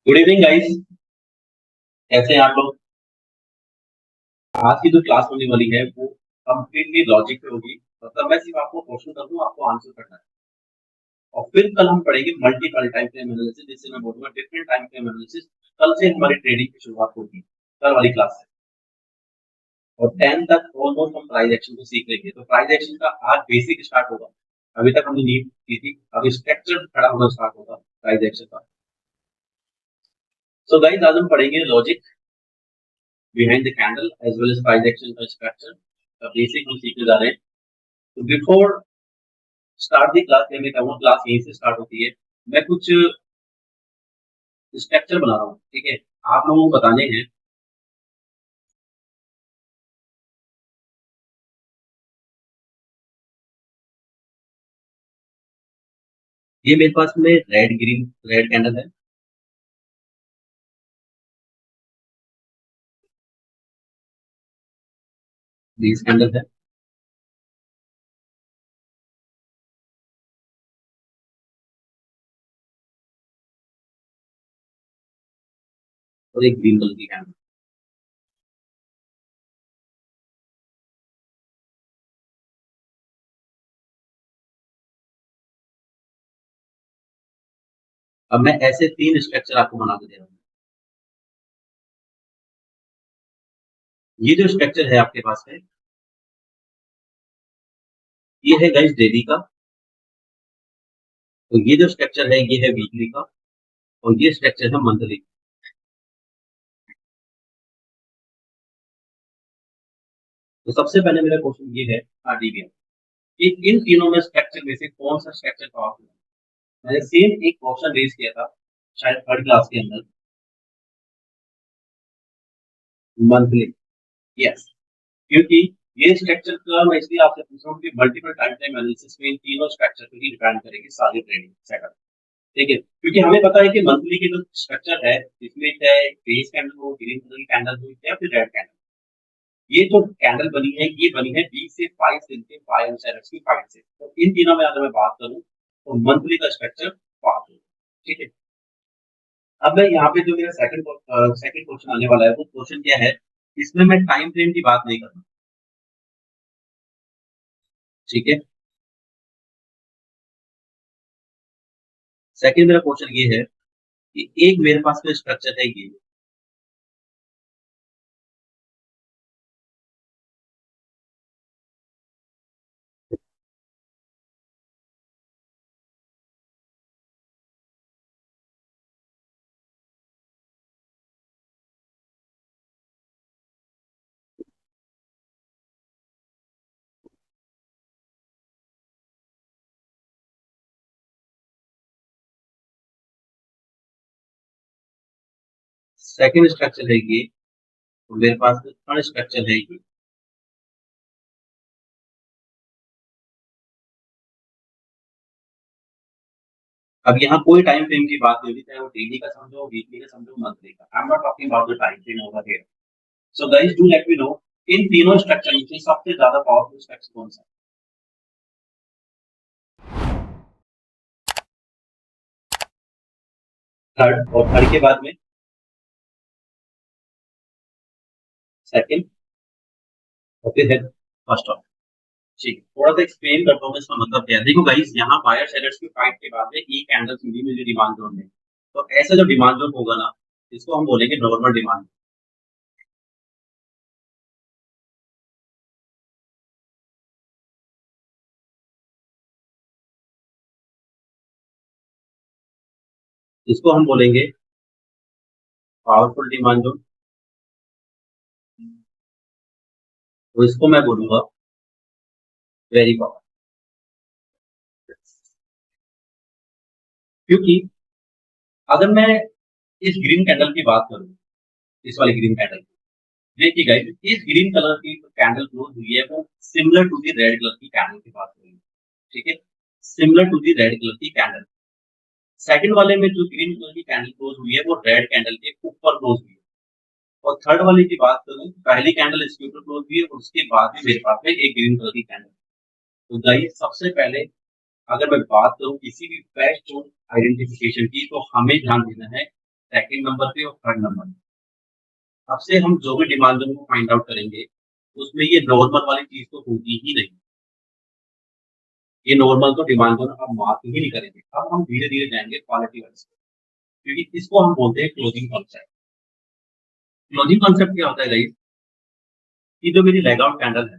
Good evening guys. कैसे हैं आप लोग? आज की जो क्लास होने वाली है वो कंप्लीटली लॉजिक पे होगी। मतलब मैं सिर्फ आपको क्वेश्चन कर दूं, आपको आंसर करना है। और फिर कल हम पढ़ेंगे मल्टीपल टाइम फ्रेम एनालिसिस, जिससे मैं बोलूंगा डिफरेंट टाइम फ्रेम एनालिसिस। कल से हमारी ट्रेडिंग की शुरुआत होगी, कल वाली क्लास से। और 10 तक ऑलमोस्ट हम प्राइस एक्शन को सीख लेंगे। तो प्राइस एक्शन का आज बेसिक स्टार्ट होगा। अभी तक हमने नीड की थी, अब स्ट्रक्चर खड़ा होना स्टार्ट होगा प्राइस एक्शन का। सो गाइस, आज हम पढ़ेंगे logic behind the candle as well as price action का structure का बेसिक हम सीखने जा रहे हैं। तो बिफोर स्टार्ट दी क्लास, मैं कहूँगा क्लास यहीं से स्टार्ट होती है। मैं कुछ स्ट्रक्चर बना रहा हूँ, ठीक है? आप लोगों को बताने हैं। ये मेरे पास में रेड ग्रीन रेड कैंडल है। ग्रीन कैंडल है। और एक ग्रीन कलर की कैंडल। अब मैं ऐसे तीन स्ट्रक्चर आपको बना के दे रहा हूँ। ये जो स्ट्रक्चर है आपके पास है, ये है गाइस डेली का। तो ये जो स्ट्रक्चर है ये है वीकली का। और ये स्ट्रक्चर है मंथली। तो सबसे पहले मेरा क्वेश्चन ये है आरडीबीएम कि इन तीनों में स्ट्रक्चर में से कौन सा स्ट्रक्चर पावरफुल है। मैंने सेम एक क्वेश्चन रेज किया था शायद थर्ड क्लास के अंदर। मंथली। यस। क्योंकि ये स्ट्रक्चर का मैं इसलिए आपसे पूछ रहा हूँ कि मल्टीपल टाइम टाइम एनालिसिस में इन तीनों स्ट्रक्चर पर ही डिपेंड करेगी सारी ट्रेडिंग सेटअप। ठीक है, क्योंकि हमें पता है कि मंथली की जो स्ट्रक्चर है इसमें चाहे बेस कैंडल हो, ग्रीन कलर की कैंडल हो या फिर रेड कैंडल, ये जो कैंडल बनी है ये बनी है 20 से 22 दिन के बाय एंड सेलर्स की फाइट से। तो इन तीनों में अगर मैं बात करूं तो मंथली का स्ट्रक्चर पास हो। ठीक है। अब मैं यहाँ पे जो मेरा सेकंड क्वेश्चन आने वाला है वो क्वेश्चन क्या है, इसमें मैं टाइम फ्रेम की बात नहीं कर रहा। ठीक है। सेकंड मेरा क्वेश्चन ये है कि एक मेरे पास में स्ट्रक्चर है ये। सेकंड स्ट्रक्चर है ये। तो मेरे पास में थर्ड स्ट्रक्चर है ये। अब यहाँ कोई टाइम फ्रेम की बात नहीं होती, चाहे वो डेली का समझो, वीकली का समझो, मंथली का। I am not talking about the time frame over here. So guys do let me know, इन तीनों स्ट्रक्चर में से सबसे ज्यादा पावरफुल स्ट्रक्चर कौन सा है? थर्ड, और थर्ड के बाद में सेकंड, और फिर है फर्स्ट ऑफ। ठीक है, थोड़ा सा एक्सप्लेन करता हूँ इसका मतलब क्या है। देखो गाइस, यहाँ बायर सेलर्स की फाइट के बाद में एक कैंडल मिली मुझे डिमांड जोन में। तो ऐसा जो डिमांड जोन होगा ना, इसको हम बोलेंगे नॉर्मल डिमांड। इसको हम बोलेंगे पावरफुल डिमांड जोन। तो इसको मैं बोलूंगा वेरी पावर। क्योंकि अगर मैं इस ग्रीन कैंडल की बात करूं, इस वाली ग्रीन कैंडल की, देखिए गाइस, इस ग्रीन कलर की कैंडल क्लोज हुई है वो similar to the red colour की कैंडल की बात करेंगे। ठीक है, similar to the red colour की कैंडल। सेकंड वाले में जो ग्रीन कलर की कैंडल क्लोज हुई है वो रेड कैंडल के ऊपर क्लोज हुई है। और थर्ड वाले की बात करूं, पहली कैंडल इसके ऊपर क्लोज हुई है और उसके बाद भी मेरे पास में एक ग्रीन कलर की कैंडल। तो गाइस सबसे पहले अगर मैं बात करूं किसी भी बेस्ट जोन आइडेंटिफिकेशन की, तो हमें ध्यान देना है सेकंड नंबर पे और थर्ड नंबर पे। अब से हम जो भी डिमांड जोन को फाइंड आउट करेंगे, उसमें ये नॉर्मल वाली चीज़ तो होगी ही नहीं। ये नॉर्मल तो डिमांड जोन हम मार्क ही नहीं करेंगे। अब हम धीरे-धीरे जाएँगे क्वालिटी वाइज़, क्योंकि इसको हम बोलते हैं क्लोजिंग कॉन्सेप्ट। क्लोजिंग कॉन्सेप्ट क्या होता है गाइस, कि जो मेरी लेग आउट कैंडल है,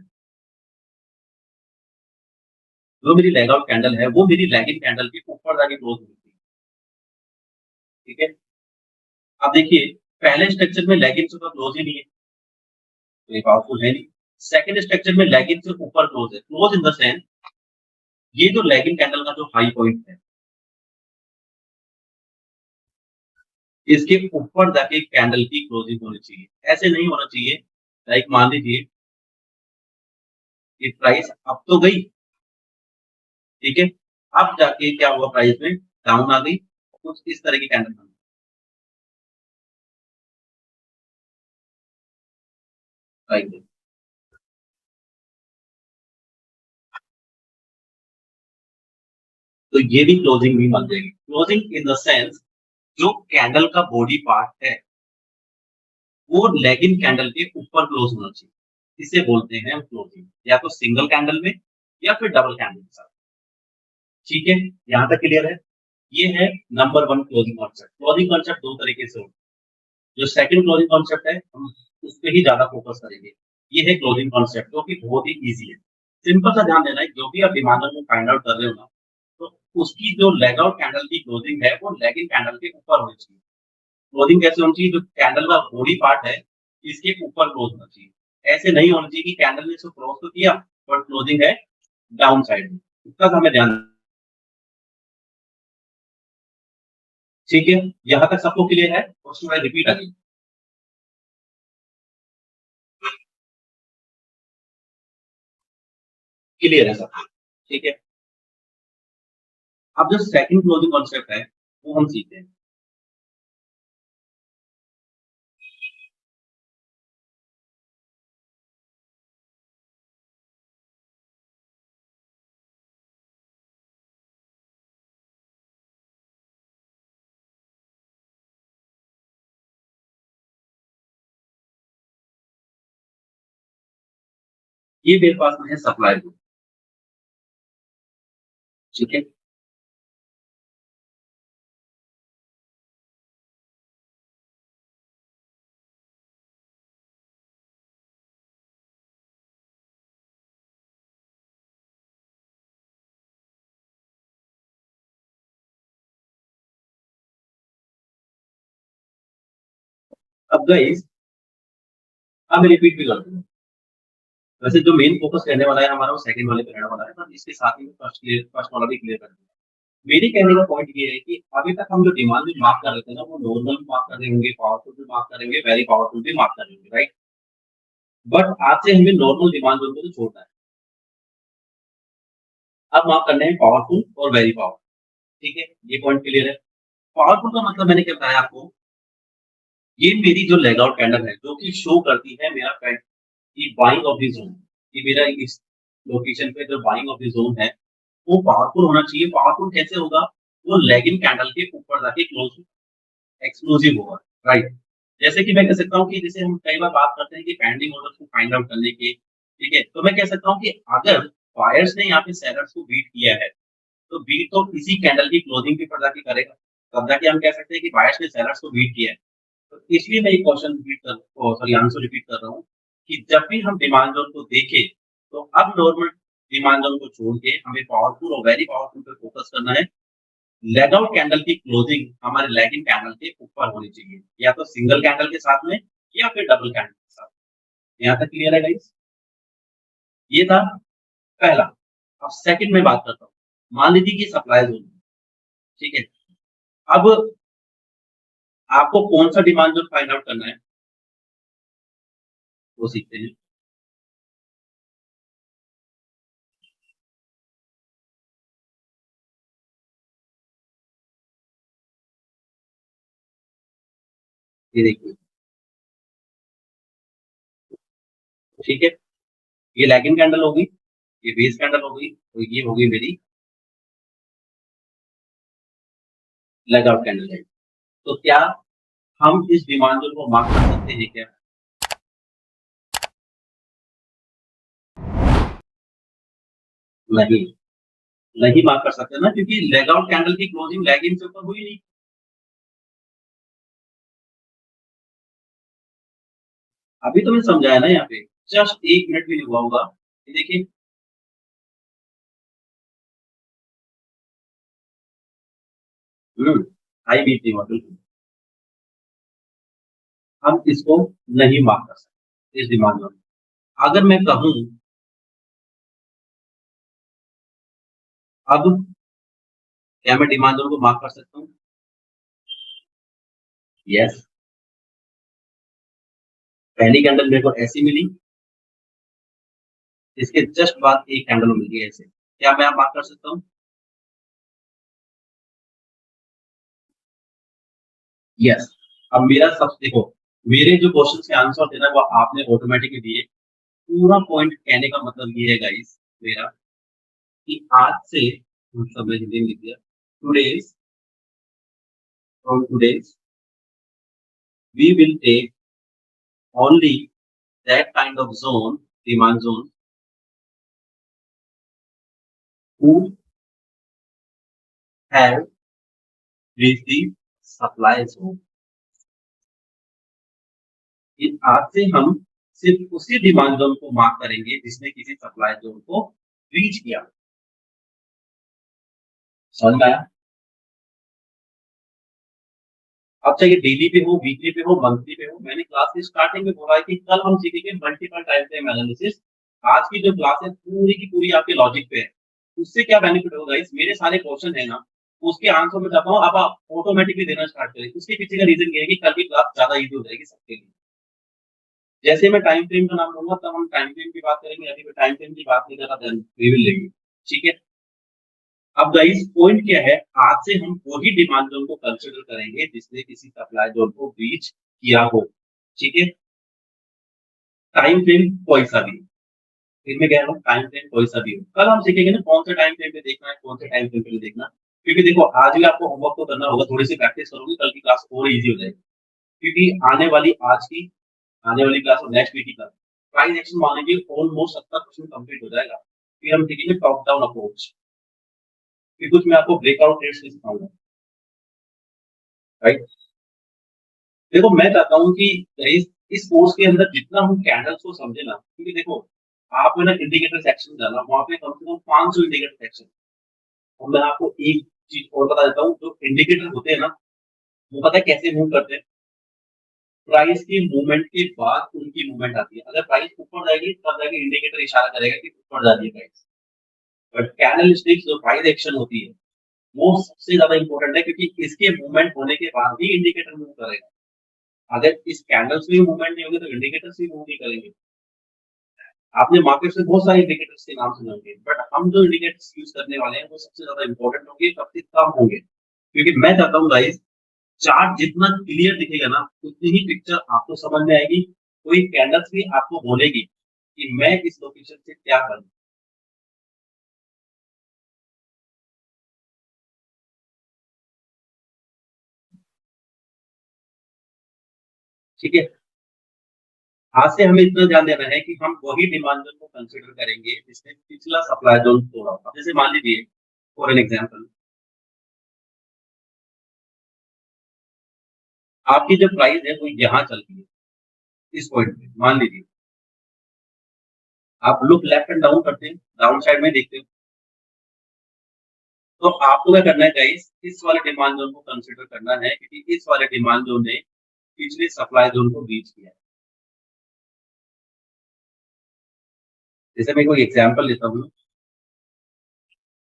जो मेरी लेग आउट कैंडल है, वो मेरी लैगिंग कैंडल के ऊपर जाके क्लोज़ होती है, ठीक है? अब देखिए, पहले स्ट्रक्चर में लैगिंग से तो क्लोज़ ही नहीं है, तो ये पावरफुल है नहीं। सेकंड स्ट्रक्चर में लैगिंग से ऊपर क्लोज़ है। क्लोज़ इन द सेंस, ये जो लैगिंग कैंडल का जो हाई पॉइंट है, इसके ऊपर जाके कैंडल की क्लोजिंग होनी चाहिए। ऐसे नहीं होना चाहिए, लाइक मान लीजिए कि प्राइस अप तो गई, ठीक है? अब जाके क्या हुआ, प्राइस में डाउन आ गई, कुछ इस तरह की कैंडल बनी, लाइक दिस। तो ये भी क्लोजिंग भी मान जाएगी। क्लोजिंग इन द सेंस, जो कैंडल का बॉडी पार्ट है, वो लेगिंग कैंडल के ऊपर क्लोज होना चाहिए। इसे बोलते हैं क्लोजिंग, या तो सिंगल कैंडल में या फिर डबल कैंडल के साथ। ठीक है? यहाँ तक क्लियर है? ये है number 1 closing concept. Closing concept 2 तरीके से होता है। जो सेकंड क्लोजिंग कॉन्सेप्ट है, हम उस पे ही ज़्यादा फोकस करेंगे। ये है क्लोजिंग कॉन्सेप्ट, जो कि बहुत ही ईज़ी है। सिंपल सा ध्यान देना है, जो भी आप डिमांड में फाइंड आउट कर रहे हो ना, तो उसकी जो लेग आउट कैंडल की क्लोजिंग है, वो लेगिंग कैंडल के ऊपर होनी चाहिए। क्लोजिंग कैसे होनी चाहिए? जो कैंडल का बॉडी पार्ट है, इसके ऊपर क्लोज होना चाहिए। ऐसे नहीं होना चाहिए कि कैंडल ने इसको क्रॉस तो किया, बट क्लोजिंग है डाउन साइड में। इसका हमें ध्यान, ठीक है? यहाँ तक सबको क्लियर है? और उसके बाद रिपीट अगेन। क्लियर है सबको? ठीक है? अब जो सेकंड क्लोजिंग कॉन्सेप्ट है, वो हम सीखते हैं। ये मेरे पास में है सप्लाई रूल, ठीक है? अब गाइस, अब मैं रिपीट भी कर दूंगा। वैसे जो मेन फोकस रहने वाला है हमारा, वो सेकंड वाले पे रहने वाला है, पर इसके साथ ही फर्स्ट वाला भी क्लियर कर दूंगा। मेरे कहने का पॉइंट ये है कि अभी तक हम जो डिमांड भी मार्क कर रहे थे ना, वो नॉर्मल भी मार्क कर रहे होंगे, पावरफुल भी मार्क कर रहे होंगे, वेरी पावरफुल भी मार्क कर रहे होंगे, राइट? बट आज से हमें नॉर्मल डिमांड जोन को तो छोड़ना है। अब मार्क करने हैं पावरफुल और वेरी पावरफुल, ठीक है? ये पॉइंट क्लियर है? पावरफुल का मतलब मैंने क्या बताया आपको, ये मेरी जो लेग आउट कैंडल है, जो कि शो करती है मेरा ट्रेंड की बाइंग ऑफ द जोन, कि मेरा इस लोकेशन पे जो बाइंग ऑफ द जोन है, वो पावरफुल होना चाहिए। पावरफुल कैसे होगा? वो लेगिंग कैंडल के ऊपर जाके क्लोज, एक्सक्लूसिव होगा, राइट? जैसे कि मैं कह सकता हूँ कि जैसे हम कई बार बात करते हैं कि पेंडिंग ऑर्डर को फाइंड आउट करने की, ठीक है? तो मैं कह सकता हूँ कि अगर बायर्स ने यहाँ पे सेलर्स को बीट किया है, तो बीट तो इसी कैंडल की क्लोजिंग के ऊपर जाके करेगा। तब जाके हम कह सकते हैं कि बायर्स ने सेलर्स को बीट किया है। तो इसलिए मैं ये क्वेश्चन रिपीट कर सॉरी आंसर रिपीट कर रहा हूँ, कि जब भी हम डिमांड जोन को देखें, तो अब नॉर्मल डिमांड जोन को छोड़ के हमें पावरफुल और वेरी पावरफुल पे फोकस करना है। लेग आउट कैंडल की क्लोजिंग हमारे लैगिंग कैंडल के ऊपर होनी चाहिए, या तो सिंगल कैंडल के साथ में या फिर डबल कैंडल के साथ। यहाँ तक क्लियर है गाइस? ये था पहला। अब सेकंड में बात करता हूँ। मान लीजिए कि सप्लाई जोन, ठीक है? अब आपको कौन सा डिमांड जोन फाइंड आउट करना है, वो सीखते हैं। ये देखिए, ठीक है? ये लैगिंग कैंडल होगी, ये बेस कैंडल हो गई, तो ये होगी मेरी लेग आउट कैंडल है। तो क्या हम इस डिमांड जोन को मार्क कर सकते हैं क्या? नहीं, नहीं मार्क कर सकते ना, क्योंकि लेग आउट कैंडल की क्लोजिंग लेग इन से ऊपर हुई नहीं। अभी तो मैंने समझाया ना यहाँ पे, जस्ट 1 मिनट भी नहीं हुआ होगा। ये देखिए, हाई बीट नहीं हुआ बिल्कुल। हम इसको नहीं मार्क कर सकते इस डिमांड जोन में। अगर मैं कहूँ, अब क्या मैं डिमांड जोन को मार्क कर सकता हूँ? यस। पहली कैंडल मेरे को ऐसी मिली, इसके जस्ट बाद एक कैंडल मिली ऐसे, क्या मैं आप मार्क कर सकता हूँ? यस। अब मेरा सब देखो, मेरे जो क्वेश्चन के आंसर थे ना वो आपने ऑटोमेटिकली दिए। पूरा पॉइंट कहने का मतलब ये है गाइस मेरा, कि आज से, मतलब मैं हिंदी में लिख दिया, today's, from today's we will take only that kind of zone, demand zone, who have reached the supply zone. कि आज से हम सिर्फ उसी डिमांड जोन को मार्क करेंगे जिसने किसी सप्लाई जोन को रीच किया। समझ में आया? अब चाहे डेली पे हो, वीकली पे हो, मंथली पे हो, मैंने क्लास की स्टार्टिंग में बोला है कि कल हम सीखेंगे मल्टीपल टाइम फ्रेम एनालिसिस। आज की जो क्लास है पूरी की पूरी आपके लॉजिक पे है। उससे क्या बेनिफिट होगा गाइस, मेरे सारे क्वेश्चन है ना, उसके आंसर में चाहता हूँ अब आप ऑटोमेटिकली देना स्टार्ट करें। उसके पीछे का रीजन ये है कि कल की क्लास ज्यादा इजी हो जाएगी सबके लिए। जैसे मैं टाइम फ्रेम का नाम लूंगा तब हम टाइम फ्रेम की बात करेंगे, अभी मैं टाइम फ्रेम की बात नहीं कर रहा, देन वी विल लेंगे। ठीक है? अब गाइस पॉइंट क्या है, आज से हम वही डिमांड जोन को कंसीडर करेंगे जिसने किसी सप्लाई जोन को ब्रीच किया हो। ठीक है? टाइम फ्रेम कोई सा भी, फिर मैं कह रहा हूँ टाइम फ्रेम कोई सा भी हो, कल हम सीखेंगे ना कौन सा टाइम फ्रेम पे देखना है, कौन से टाइम फ्रेम पे नहीं देखना। क्योंकि देखो आज भी आपको होमवर्क तो करना होगा, थोड़ी सी प्रैक्टिस करोगे कल की क्लास और इजी हो जाएगी। क्योंकि आने वाली क्लास और नेक्स्ट वीक की क्लास प्राइस एक्शन मान लीजिए ऑलमोस्ट 70% कंप्लीट हो जाएगा। फिर हम सीखेंगे टॉप डाउन अप्रोच, फिर कुछ मैं आपको ब्रेकआउट ट्रेड्स भी सिखाऊंगा। राइट? देखो मैं चाहता हूँ कि इस कोर्स के अंदर जितना हम कैंडल्स को समझे ना, क्योंकि देखो आप है ना इंडिकेटर सेक्शन जाना, वहाँ पे कम से कम 500 इंडिकेटर सेक्शन। और मैं आपको एक चीज और बता देता हूँ, जो इंडिकेटर होते हैं ना, वो पता है कैसे मूव करते हैं? प्राइस की मूवमेंट के बाद उनकी मूवमेंट आती है। अगर प्राइस ऊपर जाएगी तब जाके इंडिकेटर इशारा करेगा कि ऊपर जा रही है प्राइस। बट कैंडल स्टिक्स जो प्राइस एक्शन होती है वो सबसे ज्यादा इंपॉर्टेंट है, क्योंकि इसके मूवमेंट होने के बाद ही इंडिकेटर मूव करेगा। अगर इस कैंडल्स में मूवमेंट नहीं होगी तो इंडिकेटर्स भी मूव नहीं करेंगे। आपने मार्केट से बहुत सारे इंडिकेटर्स के नाम सुने होंगे, बट हम जो इंडिकेटर्स यूज करने वाले हैं वो सबसे ज्यादा इंपॉर्टेंट होंगे, सबसे कम होंगे। क्योंकि मैं चाहता हूँ गाइस, चार्ट जितना क्लियर दिखेगा ना उतनी ही पिक्चर आपको समझ में आएगी। कोई कैंडल्स भी आपको बोलेगी कि मैं इस लोकेशन से क्या करूं। ठीक है? आज से हमें इतना ध्यान देना है कि हम वही डिमांड जोन को कंसीडर करेंगे जिसने पिछला सप्लाई जोन तोड़ा था। जैसे मान लीजिए, फॉर एन एग्जांपल, आपकी जो प्राइस है वो यहाँ चलती है, इस पॉइंट पे मान लीजिए। आप लुक लेफ्ट एंड डाउन करते हैं, डाउन साइड में देखते हो, तो आपको क्या करना है गाइस, इस वाले डिमांड जोन को कंसीडर करना है, क्योंकि इस वाले डिमांड जोन ने पिछले सप्लाई जोन को रीच किया है। जैसे मैं कोई एग्जांपल लेता हूँ,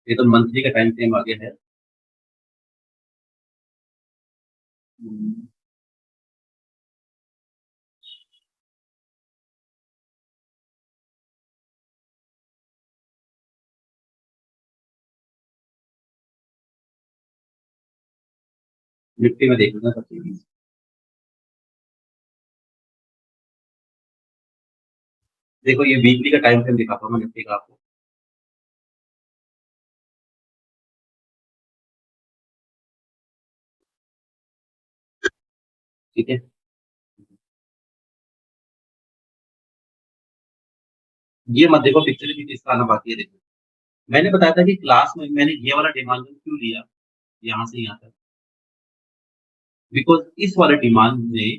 ये तो मंथली का टाइम फ्रेम आ गया है। हम्म, निफ्टी में देखना सबसे easy। देखो ये वीकली का टाइम फ्रेम दिखाता हूँ मैं निफ्टी का आपको। ठीक है। ये मत देखो पिक्चर की चीज का आना बाकी है। देखो मैंने बताया था कि क्लास में मैंने ये वाला डिमांड जोन क्यों लिया यहाँ से यहाँ तक, बिकॉज इस वाले डिमांड ने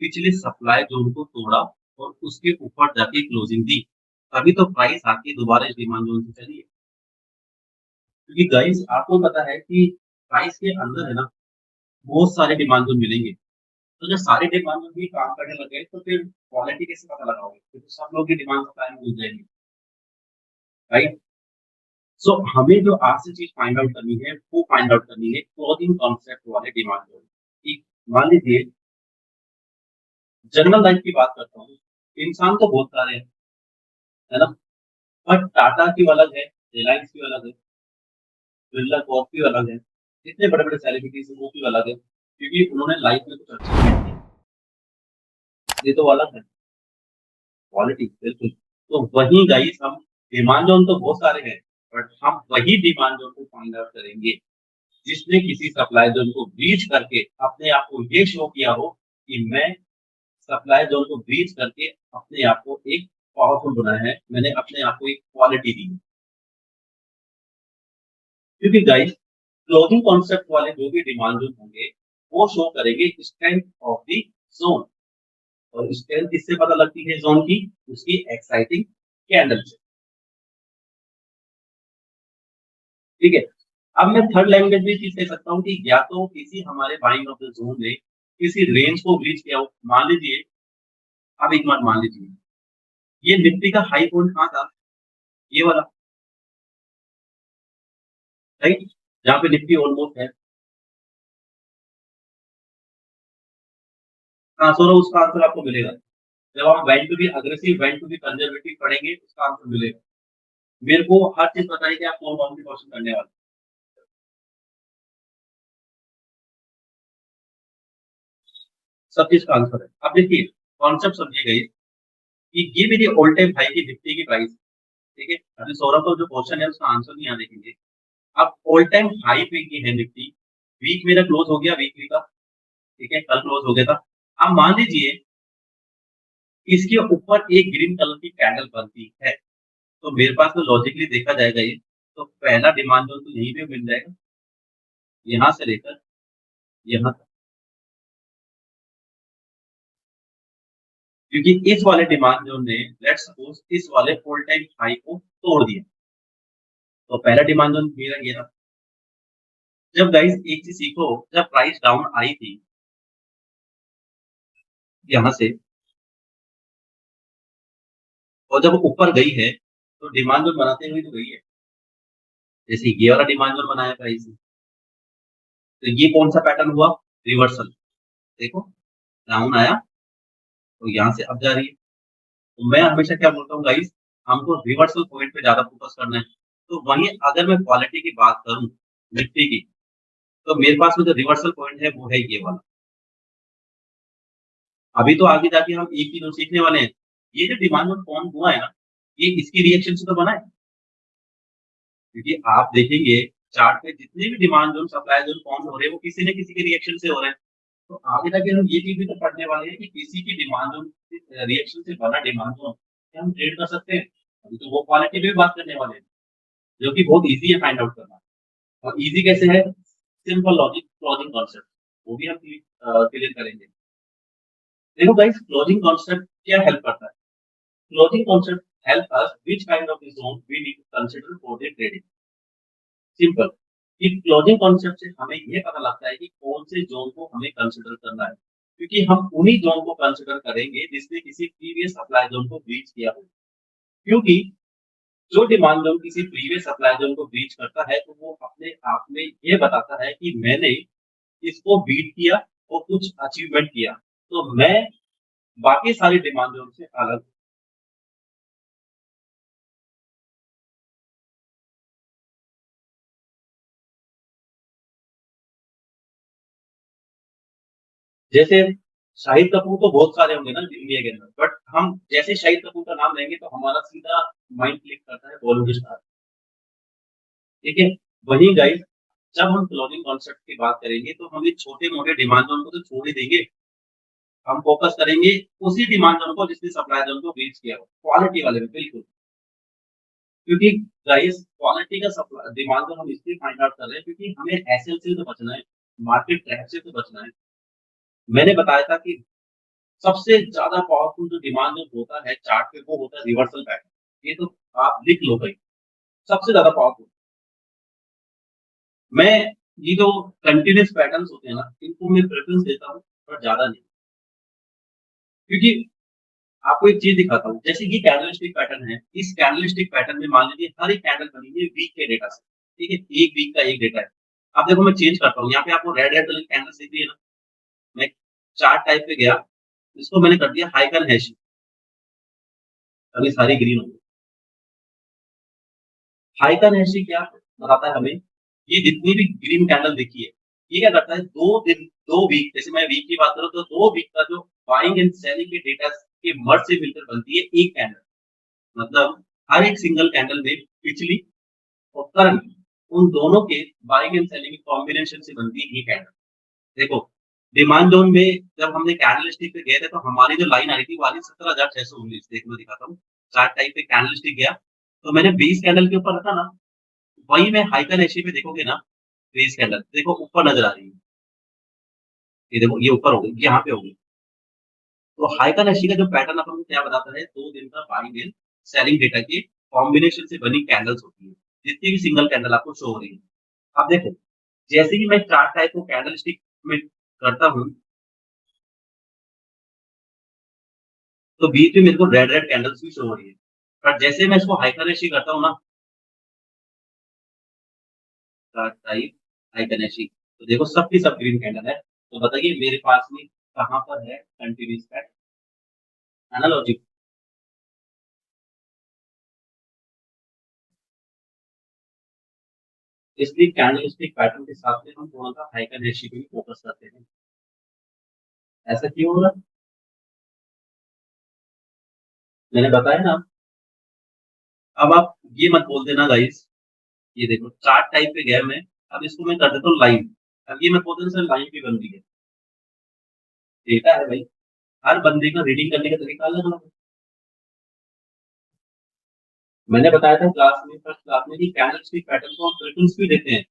पिछले सप्लाई जोन को तोड़ा और उसके ऊपर जाके क्लोजिंग दी, तभी तो प्राइस आके दोबारा इस डिमांड जोन से चली है। क्योंकि गाइस आपको पता है कि प्राइस के अंदर है ना बहुत सारे डिमांड जोन मिलेंगे। तो जब सारे डिमांड जोन भी काम करने लगे तो फिर क्वालिटी कैसे पता लगाओगे, फिर तो सब लोग की डिमांड सप्लाई में मिल जाएगी, राइट। सो हमें जो आज से चीज फाइंड आउट करनी है वो फाइंड आउट करनी है क्लोजिंग कॉन्सेप्ट वाले डिमांड जोन। ठीक, मान लीजिए जनरल लाइफ की बात करता हूँ, इंसान तो बहुत सारे हैं, है ना। बट टाटा की अलग है, रिलायंस की अलग है, बिरला कॉर्प की अलग है, इतने बड़े बड़े सेलिब्रिटीज वो की अलग है, क्योंकि उन्होंने लाइफ में कुछ अचीवमेंट किया। ये तो अलग है क्वालिटी, बिल्कुल। तो वही गाइस हम डिमांड जोन तो बहुत सारे हैं, बट हम वही डिमांड जोन को फाइंड आउट करेंगे जिसने किसी सप्लाई जोन को ब्रीच करके अपने आप को ये शो किया हो कि मैं सप्लाई जोन को ब्रीच करके अपने आप को एक पावरफुल बनाया है, मैंने अपने आप को एक क्वालिटी दी है। क्योंकि गाइस क्लोजिंग कॉन्सेप्ट वाले जो भी डिमांड जोन होंगे वो शो करेंगे स्ट्रेंथ ऑफ द जोन। और स्ट्रेंथ किससे पता लगती है जोन की? उसकी एक्साइटिंग कैंडल से। ठीक है। अब मैं थर्ड लैंग्वेज भी चीज कह सकता हूँ कि या तो किसी हमारे बाइंग ऑफ द जोन ने किसी रेंज को ब्रीच किया हो। मान लीजिए, अब एक बार मान लीजिए ये निफ्टी का हाई पॉइंट कहाँ था, ये वाला, राइट, जहाँ पे निफ्टी ऑलमोस्ट है। हाँ सो उसका आंसर आपको मिलेगा जब हम when to be aggressive when to be conservative पढ़ेंगे, उसका आंसर मिलेगा। मेरे को हर चीज पता है कि आप कौन कौन सी क्वेश्चन करने वाले हैं। सब चीज का आंसर है। अब देखिए कॉन्सेप्ट समझिए गई कि ये मेरी ऑल टाइम हाई की निफ्टी की प्राइस, ठीक है। अभी सौरभ का जो क्वेश्चन है उसका आंसर नहीं यहाँ देखेंगे। अब ऑल टाइम हाई पे की है निफ्टी, वीक मेरा क्लोज हो गया वीकली का, ठीक है, कल क्लोज हो गया था। अब मान लीजिए इसके ऊपर एक ग्रीन कलर की कैंडल बनती है, तो मेरे पास तो लॉजिकली देखा जाएगा ये, तो पहला डिमांड जोन तो यहीं पे मिल जाएगा, यहाँ से लेकर यहाँ तक। क्योंकि इस वाले डिमांड जोन ने लेट्स सपोज इस वाले ऑल टाइम हाई को तोड़ दिया, तो पहला डिमांड जोन मेरा ये रहा। जब गाइस एक चीज सीखो, जब प्राइस डाउन आई थी यहाँ से और जब ऊपर गई है तो डिमांड जोन बनाते हुए तो गई है। जैसे ये वाला डिमांड जोन बनाया प्राइस ने, तो ये कौन सा पैटर्न हुआ? रिवर्सल। देखो डाउन आया तो यहाँ से अब जा रही है। तो मैं हमेशा क्या बोलता हूँ गाइस, हमको रिवर्सल पॉइंट पे ज्यादा फोकस करना है। तो वहीं अगर मैं क्वालिटी की बात करूँ निफ्टी की, तो मेरे पास में जो रिवर्सल पॉइंट है वो है ये वाला। अभी तो आगे जाके हम एक चीज और सीखने वाले हैं, ये जो डिमांड जोन फॉर्म हुआ है ना, ये इसकी रिएक्शन से तो बना है। क्योंकि आप देखेंगे चार्ट पे जितने भी demand zone supply zone form हो रहे हैं वो किसी न किसी के रिएक्शन से हो रहे हैं। तो आगे जाके हम ये चीज भी तो पढ़ने वाले हैं कि किसी की डिमांड जोन रिएक्शन से बना डिमांड जोन क्या हम ट्रेड कर सकते हैं। अभी तो वो क्वालिटी पे भी बात करने वाले हैं, जो कि बहुत इजी है फाइंड आउट करना। और इजी कैसे है? सिंपल लॉजिक क्लोजिंग कॉन्सेप्ट, वो भी हम क्लियर करेंगे। देखो गाइस क्लोजिंग कॉन्सेप्ट क्या हेल्प करता है? Closing concept help us which kind of zone we need to consider for the trading. Simple, कि क्लोजिंग कॉन्सेप्ट से हमें ये पता लगता है कि कौन से जोन को हमें कंसीडर करना है, क्योंकि हम उन्हीं जोन को कंसीडर करेंगे जिसने किसी प्रीवियस सप्लाई जोन को ब्रीच किया हो। क्योंकि जो डिमांड जोन किसी प्रीवियस सप्लाई जोन को ब्रीच करता है तो वो अपने आप में ये बताता है कि मैंने इसको बीट किया और कुछ अचीवमेंट किया, तो मैं बाकी सारी डिमांड जोन से अलग। जैसे शाहिद कपूर तो बहुत सारे होंगे ना इंडिया के अंदर, बट हम जैसे शाहिद कपूर का नाम लेंगे तो हमारा सीधा माइंड क्लिक करता है बॉलीवुड स्टार। ठीक है। वही गाइस जब हम क्लोजिंग कॉन्सेप्ट की बात करेंगे तो हम ये छोटे मोटे डिमांड जोन को तो छोड़ ही देंगे। हम फोकस करेंगे उसी डिमांड जोन को जिसने सप्लाई जोन को रीच किया हो, क्वालिटी वाले में बिल्कुल। क्योंकि गाइस क्वालिटी का सप्लाई डिमांड जोन हम इसलिए फाइंड आउट कर रहे हैं क्योंकि हमें एसएल से तो बचना है, मार्केट ट्रैप से तो बचना है। मैंने बताया था कि सबसे ज़्यादा पावरफुल जो डिमांड जोन होता है चार्ट पे वो होता है रिवर्सल पैटर्न। ये तो आप लिख लो भाई, सबसे ज़्यादा पावरफुल। मैं ये जो कंटीन्यूअस पैटर्न्स होते हैं ना, इनको मैं प्रेफ़रेंस देता हूँ, पर ज़्यादा नहीं। क्योंकि आपको एक चीज़ दिखाता हूँ, जैसे ये कैंडलस्टिक पैटर्न है, इस कैंडलस्टिक पैटर्न में मान लीजिए हर एक कैंडल बनी हुई है वीक के डेटा से, ठीक है? 1 वीक का 1 डेटा है। अब देखो मैं चेंज करता हूँ, यहाँ पे आपको रेड-रेड कलर की कैंडल्स दिख रही है ना? मैं चार्ट टाइप पे गया, इसको मैंने कर दिया हाइकन हैशिंग, अभी सारी ग्रीन हो गई। हाइकन हैशिंग क्या बताता है हमें? ये जितनी भी ग्रीन कैंडल दिखी है, ये क्या करता है 2 दिन 2 वीक, जैसे मैं वीक की बात करूँ तो 2 वीक का जो बाइंग एंड सेलिंग के डेटा के मर्ज से मिलकर बनती है एक कैंडल। मतलब हर एक सिंगल कैंडल में पिछली और करंट उन दोनों के बाइंग एंड सेलिंग के कॉम्बिनेशन से बनती है ये कैंडल। देखो, डिमांड ज़ोन में जब हमने कैंडलस्टिक पे गए थे तो हमारी जो लाइन आ रही थी वो आ रही 17,619। देखो मैं दिखाता हूँ, चार्ट टाइप पे कैंडलस्टिक गया, तो मैंने 20 कैंडल के ऊपर रखा ना, वही मैं हाइकर एशे पे देखोगे ना 20 कैंडल, देखो ऊपर नज़र आ रही है। ये देखो ये ऊपर हो गई, यहाँ पे हो गई। तो हाइकर एशे का जो पैटर्न अपन को क्या बताता है, 2 दिन का बाइंग एंड सेलिंग डेटा के कॉम्बिनेशन से बनी कैंडल्स होती है। जितनी भी सिंगल कैंडल आपको शो हो रही है। अब देखो, जैसे ही मैं चार्ट टाइप को कैंडलस्टिक में करता हूँ, तो बीच में मेरे को रेड-रेड कैंडल्स भी शो हो रही है। पर जैसे मैं इसको हाइकनेशी करता हूँ ना, चार्ट टाइप हाइकनेशी, तो देखो सब की सब ग्रीन कैंडल है। तो बताइए मेरे पास में कहाँ पर है कंटीन्यूअस पैटर्न? है ना लॉजिक? इसलिए कैंडलस्टिक पैटर्न के साथ में हम थोड़ा-सा हाइकनेशी पे भी फोकस करते हैं। ऐसा क्यों हो रहा है? मैंने बताया ना, अब आप ये मत बोल देना गाइस, ये देखो चार्ट टाइप पे गया मैं, अब इसको मैं कर देता हूँ लाइन। अब ये मत बोल देना सर लाइन क्यों बन रही है? डेटा है भाई, हर बंदे का रीडिंग करने का तरीका अलग-अलग है। मैंने बताया था क्लास में, फर्स्ट क्लास में कि कैंडलस्टिक पैटर्न को हम प्रेफ़रेंस क्यों देते हैं?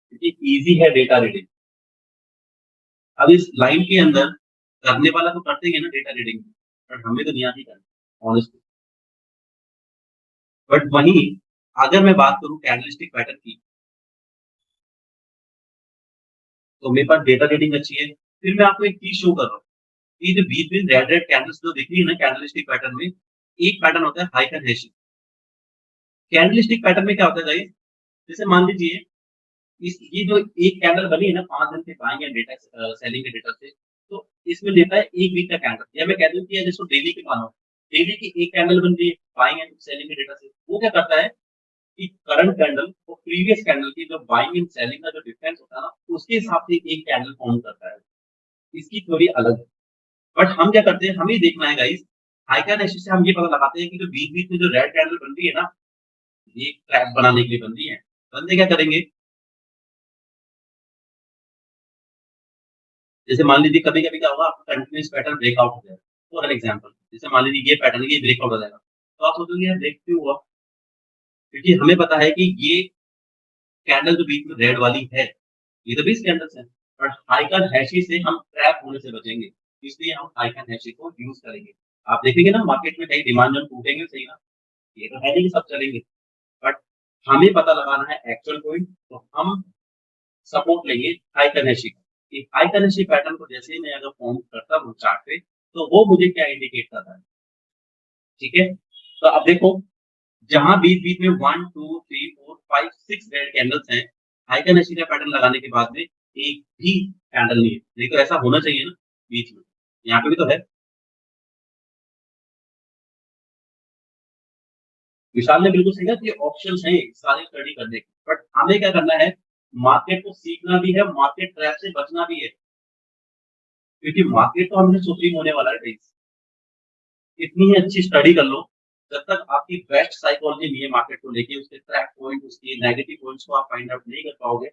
क्योंकि ईज़ी है डेटा रीडिंग। अब इस लाइन के अंदर करने वाला तो करते ही है ना डेटा रीडिंग, बट हमें तो नहीं आती करनी ऑनेस्टली। बट वहीं अगर मैं बात करूँ कैंडलस्टिक पैटर्न की, तो मेरे पास डेटा रीडिंग अच्छी है। फिर मैं आपको एक चीज़ शो कर रहा हूँ, ये जो बीच में रेड-रेड कैंडल्स जो दिख रही है ना कैंडलस्टिक पैटर्न में, एक पैटर्न होता है हाइकन हैशिंग। कैंडलस्टिक पैटर्न में क्या होता है गाइस? जैसे मान लीजिए इस ये जो एक कैंडल बनी है ना 5 दिन के बाइंग एंड डेटा सेलिंग के डेटा से, तो इसमें लेता है 1 वीक का कैंडल, या मैं कह दूँ कि जिसको डेली के मानो, डेली की एक कैंडल बन रही है बाइंग एंड सेलिंग के डेटा से, वो क्या करता है कि करंट कैंडल और प्रीवियस कैंडल की जो बाइंग एंड सेलिंग का जो डिफरेंस होता है ना, उसके हिसाब से एक कैंडल फॉर्म करता है। इसकी थ्योरी अलग है। बट हम क्या करते हैं, हमें देखना है गाइस, हाइकर एनालिसिस से हम ये पता लगाते हैं कि जो बीच-बीच में जो रेड कैंडल बन रही है ना, ये ट्रैप बनाने के लिए बन रही है। बंदे क्या करेंगे, जैसे मान लीजिए कभी-कभी क्या होगा आपका कंटीन्यूअस पैटर्न ब्रेकआउट हो जाएगा। फॉर एन एग्जांपल जैसे मान लीजिए ये पैटर्न है, ये ब्रेकआउट हो जाएगा। तो आप सोचोगे यार ब्रेक क्यों हुआ? क्योंकि हमें पता है कि ये कैंडल जो बीच में रेड वाली है, ये तो 20 कैंडल्स हैं। और हाइकन हैशी से हम ट्रैप होने से बचेंगे, इसलिए हम हाइकन हैशी को यूज़ करेंगे। आप देखेंगे ना मार्केट में कहीं डिमांड जोन टूटेंगे सही ना, ये तो है नहीं कि सब चलेंगे। बट हमें पता लगाना है एक्चुअल पॉइंट, तो हम सपोर्ट लेंगे हाई कनेक्शन का। कि हाई कनेक्शन पैटर्न को जैसे ही मैं अगर फॉर्म करता हूँ चार्ट पे, तो वो मुझे क्या इंडिकेट करता है, ठीक है? तो अब देखो, जहाँ बीच-बीच में 1, 2, 3, 4, 5, 6 रेड कैंडल्स हैं, हाई कनेक्शन का पैटर्न लगाने के बाद में एक भी कैंडल नहीं है। नहीं तो ऐसा होना चाहिए ना बीच में, यहाँ पे भी तो है। विशाल ने बिल्कुल सही कहा कि ऑप्शंस हैं सारे स्टडी करने के, बट हमें क्या करना है, मार्केट को सीखना भी है, मार्केट ट्रैप से बचना भी है। क्योंकि मार्केट तो हमने सुप्रीम होने वाला है भई। इतनी ही अच्छी स्टडी कर लो, जब तक आपकी बेस्ट साइकोलॉजी नहीं है मार्केट को लेके, उसके क्रैक पॉइंट, उसके नेगेटिव पॉइंट्स को आप फाइंड आउट नहीं कर पाओगे,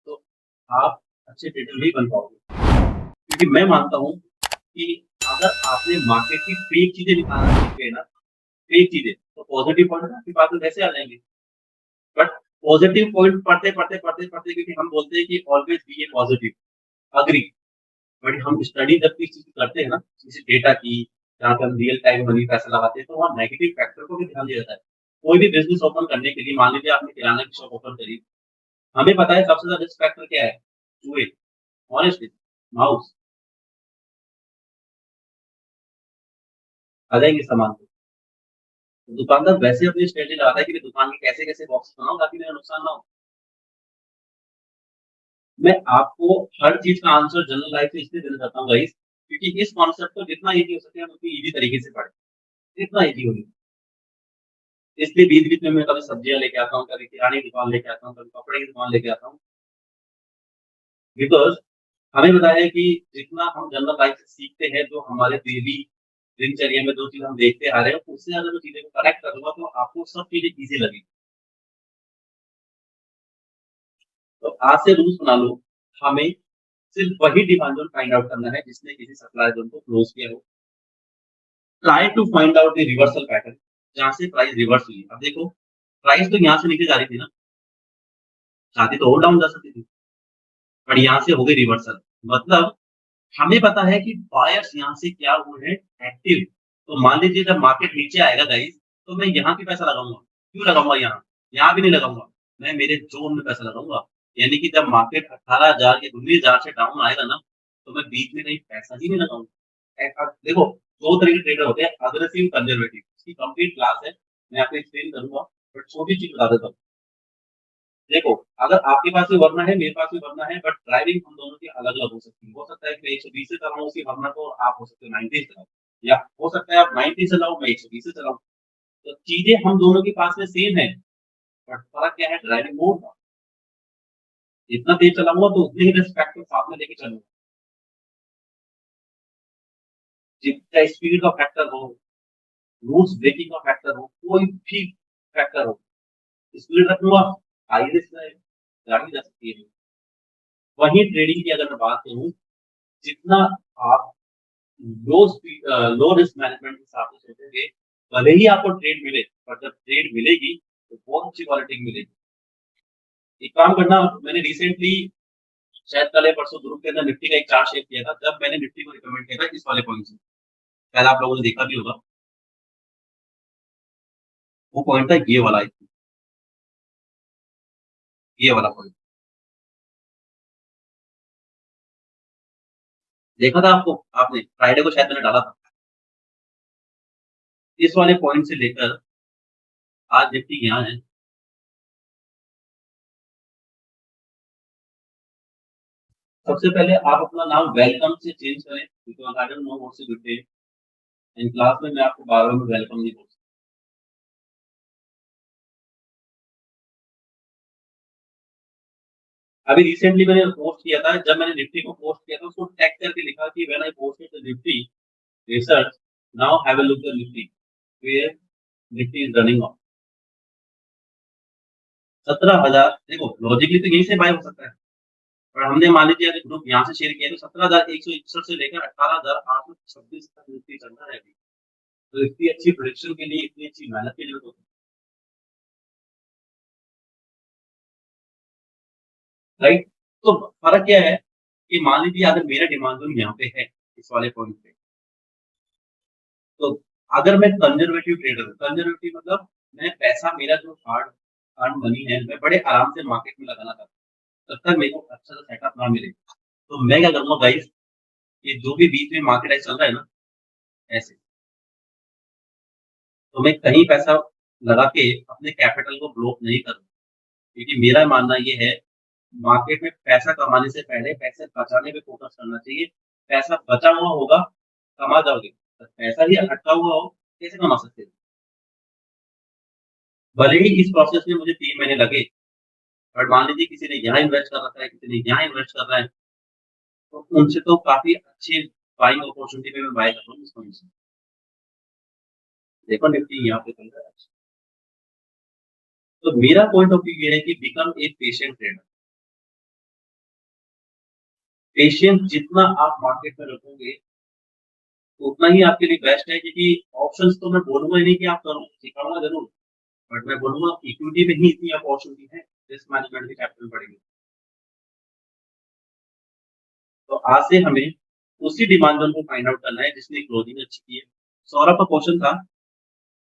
तो आप अच्छे ट्रेडर नहीं बन पाओगे। क्योंकि मैं मानता हूँ कि अगर आपने मार्केट की फेक चीजें निकालना सीख गए ना, फेक चीजें, तो पॉजिटिव पॉइंट आपके पास में वैसे आ जाएंगे। बट पॉजिटिव पॉइंट पढ़ते क्योंकि हम बोलते हैं कि always be A positive, agree. But हम स्टडी जब किसी चीज की करते हैं ना, किसी डेटा की, जहाँ पे हम रियल टाइम मनी पैसा लगाते हैं, तो वहाँ नेगेटिव फैक्टर को भी ध्यान दिया जाता है। कोई भी बिजनेस ओपन करने के लिए, मान लीजिए आपने किराना की शॉप ओपन करी, हमें पता है सबसे ज्यादा रिस्क फैक्टर क्या है? चूहे, ऑनेस्टली, माउस, आ जाएंगे सामान पे। तो दुकानदार वैसे अपनी स्ट्रेटेजी लगाता है कि मैं दुकान के कैसे कैसे बॉक्स बनाऊं ताकि मेरा नुकसान ना हो। मैं आपको हर चीज का आंसर जनरल लाइफ से इसलिए देना चाहता हूँ गाइस, क्योंकि इस कॉन्सेप्ट को जितना इजी हो सके हम उतनी इजी तरीके से पढ़ें, जितना इजी होगी। इसलिए बीच बीच में मैं कभी सब्जियां लेके आता हूँ, कभी किराने की दुकान लेके आता हूँ, कभी कपड़े की दुकान लेके आता हूँ। बिकॉज हमें पता है कि जितना हम जनरल लाइफ से सीखते हैं, जो हमारे डेली दिनचर्या में जो चीज हम देखते आ रहे हैं, उससे ज्यादा जो चीजें को कनेक्ट करूंगा तो आपको सब चीजें इजी लगेगी। तो आज से रूल्स बना लो, हमें सिर्फ वही डिमांड जोन फाइंड आउट करना है जिसने किसी सप्लाई जोन को क्लोज किया हो। Try to find out the reversal pattern, जहां से प्राइस रिवर्स हुई। अब देखो, प्राइस तो यहाँ से नीचे जा रही थी ना, चाहती तो और डाउन जा सकती थी, पर यहाँ से हो गई रिवर्सल। मतलब हमें पता है कि बायर्स यहाँ से क्या हुए हैं, एक्टिव। तो मान लीजिए जब मार्केट नीचे आएगा गाइस, तो मैं यहाँ पे पैसा लगाऊंगा। क्यों लगाऊंगा यहाँ? यहाँ भी नहीं लगाऊंगा, मैं मेरे जोन में पैसा लगाऊंगा। यानी कि जब मार्केट 18,000 या 19,000 से डाउन आएगा ना, तो मैं बीच में कहीं पैसा ही नहीं लगाऊंगा। देखो, दो तरह के ट्रेडर होते हैं, अग्रेसिव, कंजर्वेटिव। इसकी कंप्लीट क्लास है, मैं आपको एक्सप्लेन करूंगा, बट छोटी चीज बता देता हूँ। देखो, अगर आपके पास भी वरना है, मेरे पास भी वरना है, बट ड्राइविंग हम दोनों की अलग अलग हो सकती है। हो सकता है कि मैं 120 से चलाऊं उसी वरना को, आप हो सकते हो 90 से चलाओ, या हो सकता है आप 90 से चलाओ, मैं 120 से चलाऊं। तो चीजें हम दोनों के पास में सेम है, बट फर्क क्या है? ड्राइविंग मोड का। जितना तेज चलाऊंगा तो उतने ही रिस्क को साथ में लेके चलूंगा। जितना स्पीड का फैक्टर हो, रूल्स ब्रेकिंग का फैक्टर हो, कोई भी फैक्टर हो, स्पीड रखूंगा, हाई रिस्क है, गाड़ी जा सकती है। वही ट्रेडिंग की अगर मैं बात करूं, जितना आप लो स्पीड, लो रिस्क मैनेजमेंट के हिसाब से सोचेंगे, भले ही आपको ट्रेड मिले, पर जब ट्रेड मिलेगी तो बहुत अच्छी क्वालिटी मिलेगी। एक काम करना, मैंने रिसेंटली, शायद कल या परसों, ग्रुप के अंदर निफ्टी का एक चार्ट शेयर किया था। जब मैंने निफ्टी को रिकमेंड किया था इस वाले पॉइंट से, शायद आप लोगों ने देखा भी होगा। वो पॉइंट था ये वाला, ये वाला पॉइंट देखा था आपको, आपने फ्राइडे को शायद मैंने डाला था। इस वाले पॉइंट से लेकर आज निफ्टी यहाँ है। सबसे पहले आप अपना नाम वेलकम से चेंज करें, because I don't know what's good day. In class में मैं आपको बार बार में वेलकम नहीं बोल सकता। अभी रिसेंटली मैंने पोस्ट किया था, जब मैंने निफ्टी को पोस्ट किया था, उसको टैग करके लिखा कि when I posted the Nifty research, now have a look the Nifty, where Nifty is running of 17,000। देखो, लॉजिकली तो यहीं से बाय हो सकता है, और हमने मान लीजिए अगर ग्रुप यहाँ से शेयर किया तो 17,161 से लेकर 18,826 तक निफ्टी चल रहा है अभी। तो इतनी अच्छी प्रोडिक्शन के लिए, इतनी अच्छी मेहनत की जरूरत होती है, राइट? तो फर्क क्या है कि मान लीजिए अगर मेरा डिमांड जोन यहाँ पे है, इस वाले पॉइंट पे, तो अगर मैं कंजर्वेटिव ट्रेडर हूँ, कंजर्वेटिव मतलब मैं पैसा, मेरा जो हार्ड अर्न मनी है, मैं बड़े आराम से मार्केट में लगाना चाहता हूँ, जब तक मेरे को अच्छा सा सेटअप ना मिले। तो मैं क्या करूंगा गाइस, ये जो भी बीच में मार्केट ऐसे चल रहा है ना, ऐसे, तो मैं कहीं पैसा लगा के अपने कैपिटल को ब्लॉक नहीं करूँ। क्योंकि मेरा मानना ये है, मार्केट में पैसा कमाने से पहले पैसे बचाने पे फोकस करना चाहिए। पैसा बचा हुआ होगा, कमा जाओगे, पर पैसा ही अटका हुआ हो, कैसे कमा सकते हो? भले ही इस प्रोसेस में मुझे 3 महीने लगे, बट मान लीजिए किसी ने यहाँ इन्वेस्ट कर रखा है, किसी ने यहाँ इन्वेस्ट कर रहा है, तो उनसे तो काफी अच्छी बाइंग अपॉर्चुनिटी पे मैं बाय कर रहा हूँ इस पॉइंट से। देखो निफ्टी यहाँ पे चल रहा है। तो मेरा पॉइंट ऑफ व्यू ये है कि become a patient trader. Patience जितना आप मार्केट में रखोगे उतना ही आपके लिए बेस्ट है, क्योंकि ऑप्शंस तो मैं बोलूंगा ही नहीं कि आप करो, सिखाऊंगा जरूर, बट मैं बोलूंगा इक्विटी में ही इतनी अपॉर्चुनिटी है, रिस्क मैनेजमेंट के कैपिटल बढ़ेंगे। तो आज से हमें उसी डिमांड जोन को फाइंड आउट करना है जिसने क्लोजिंग अच्छी की है। सौरभ का क्वेश्चन था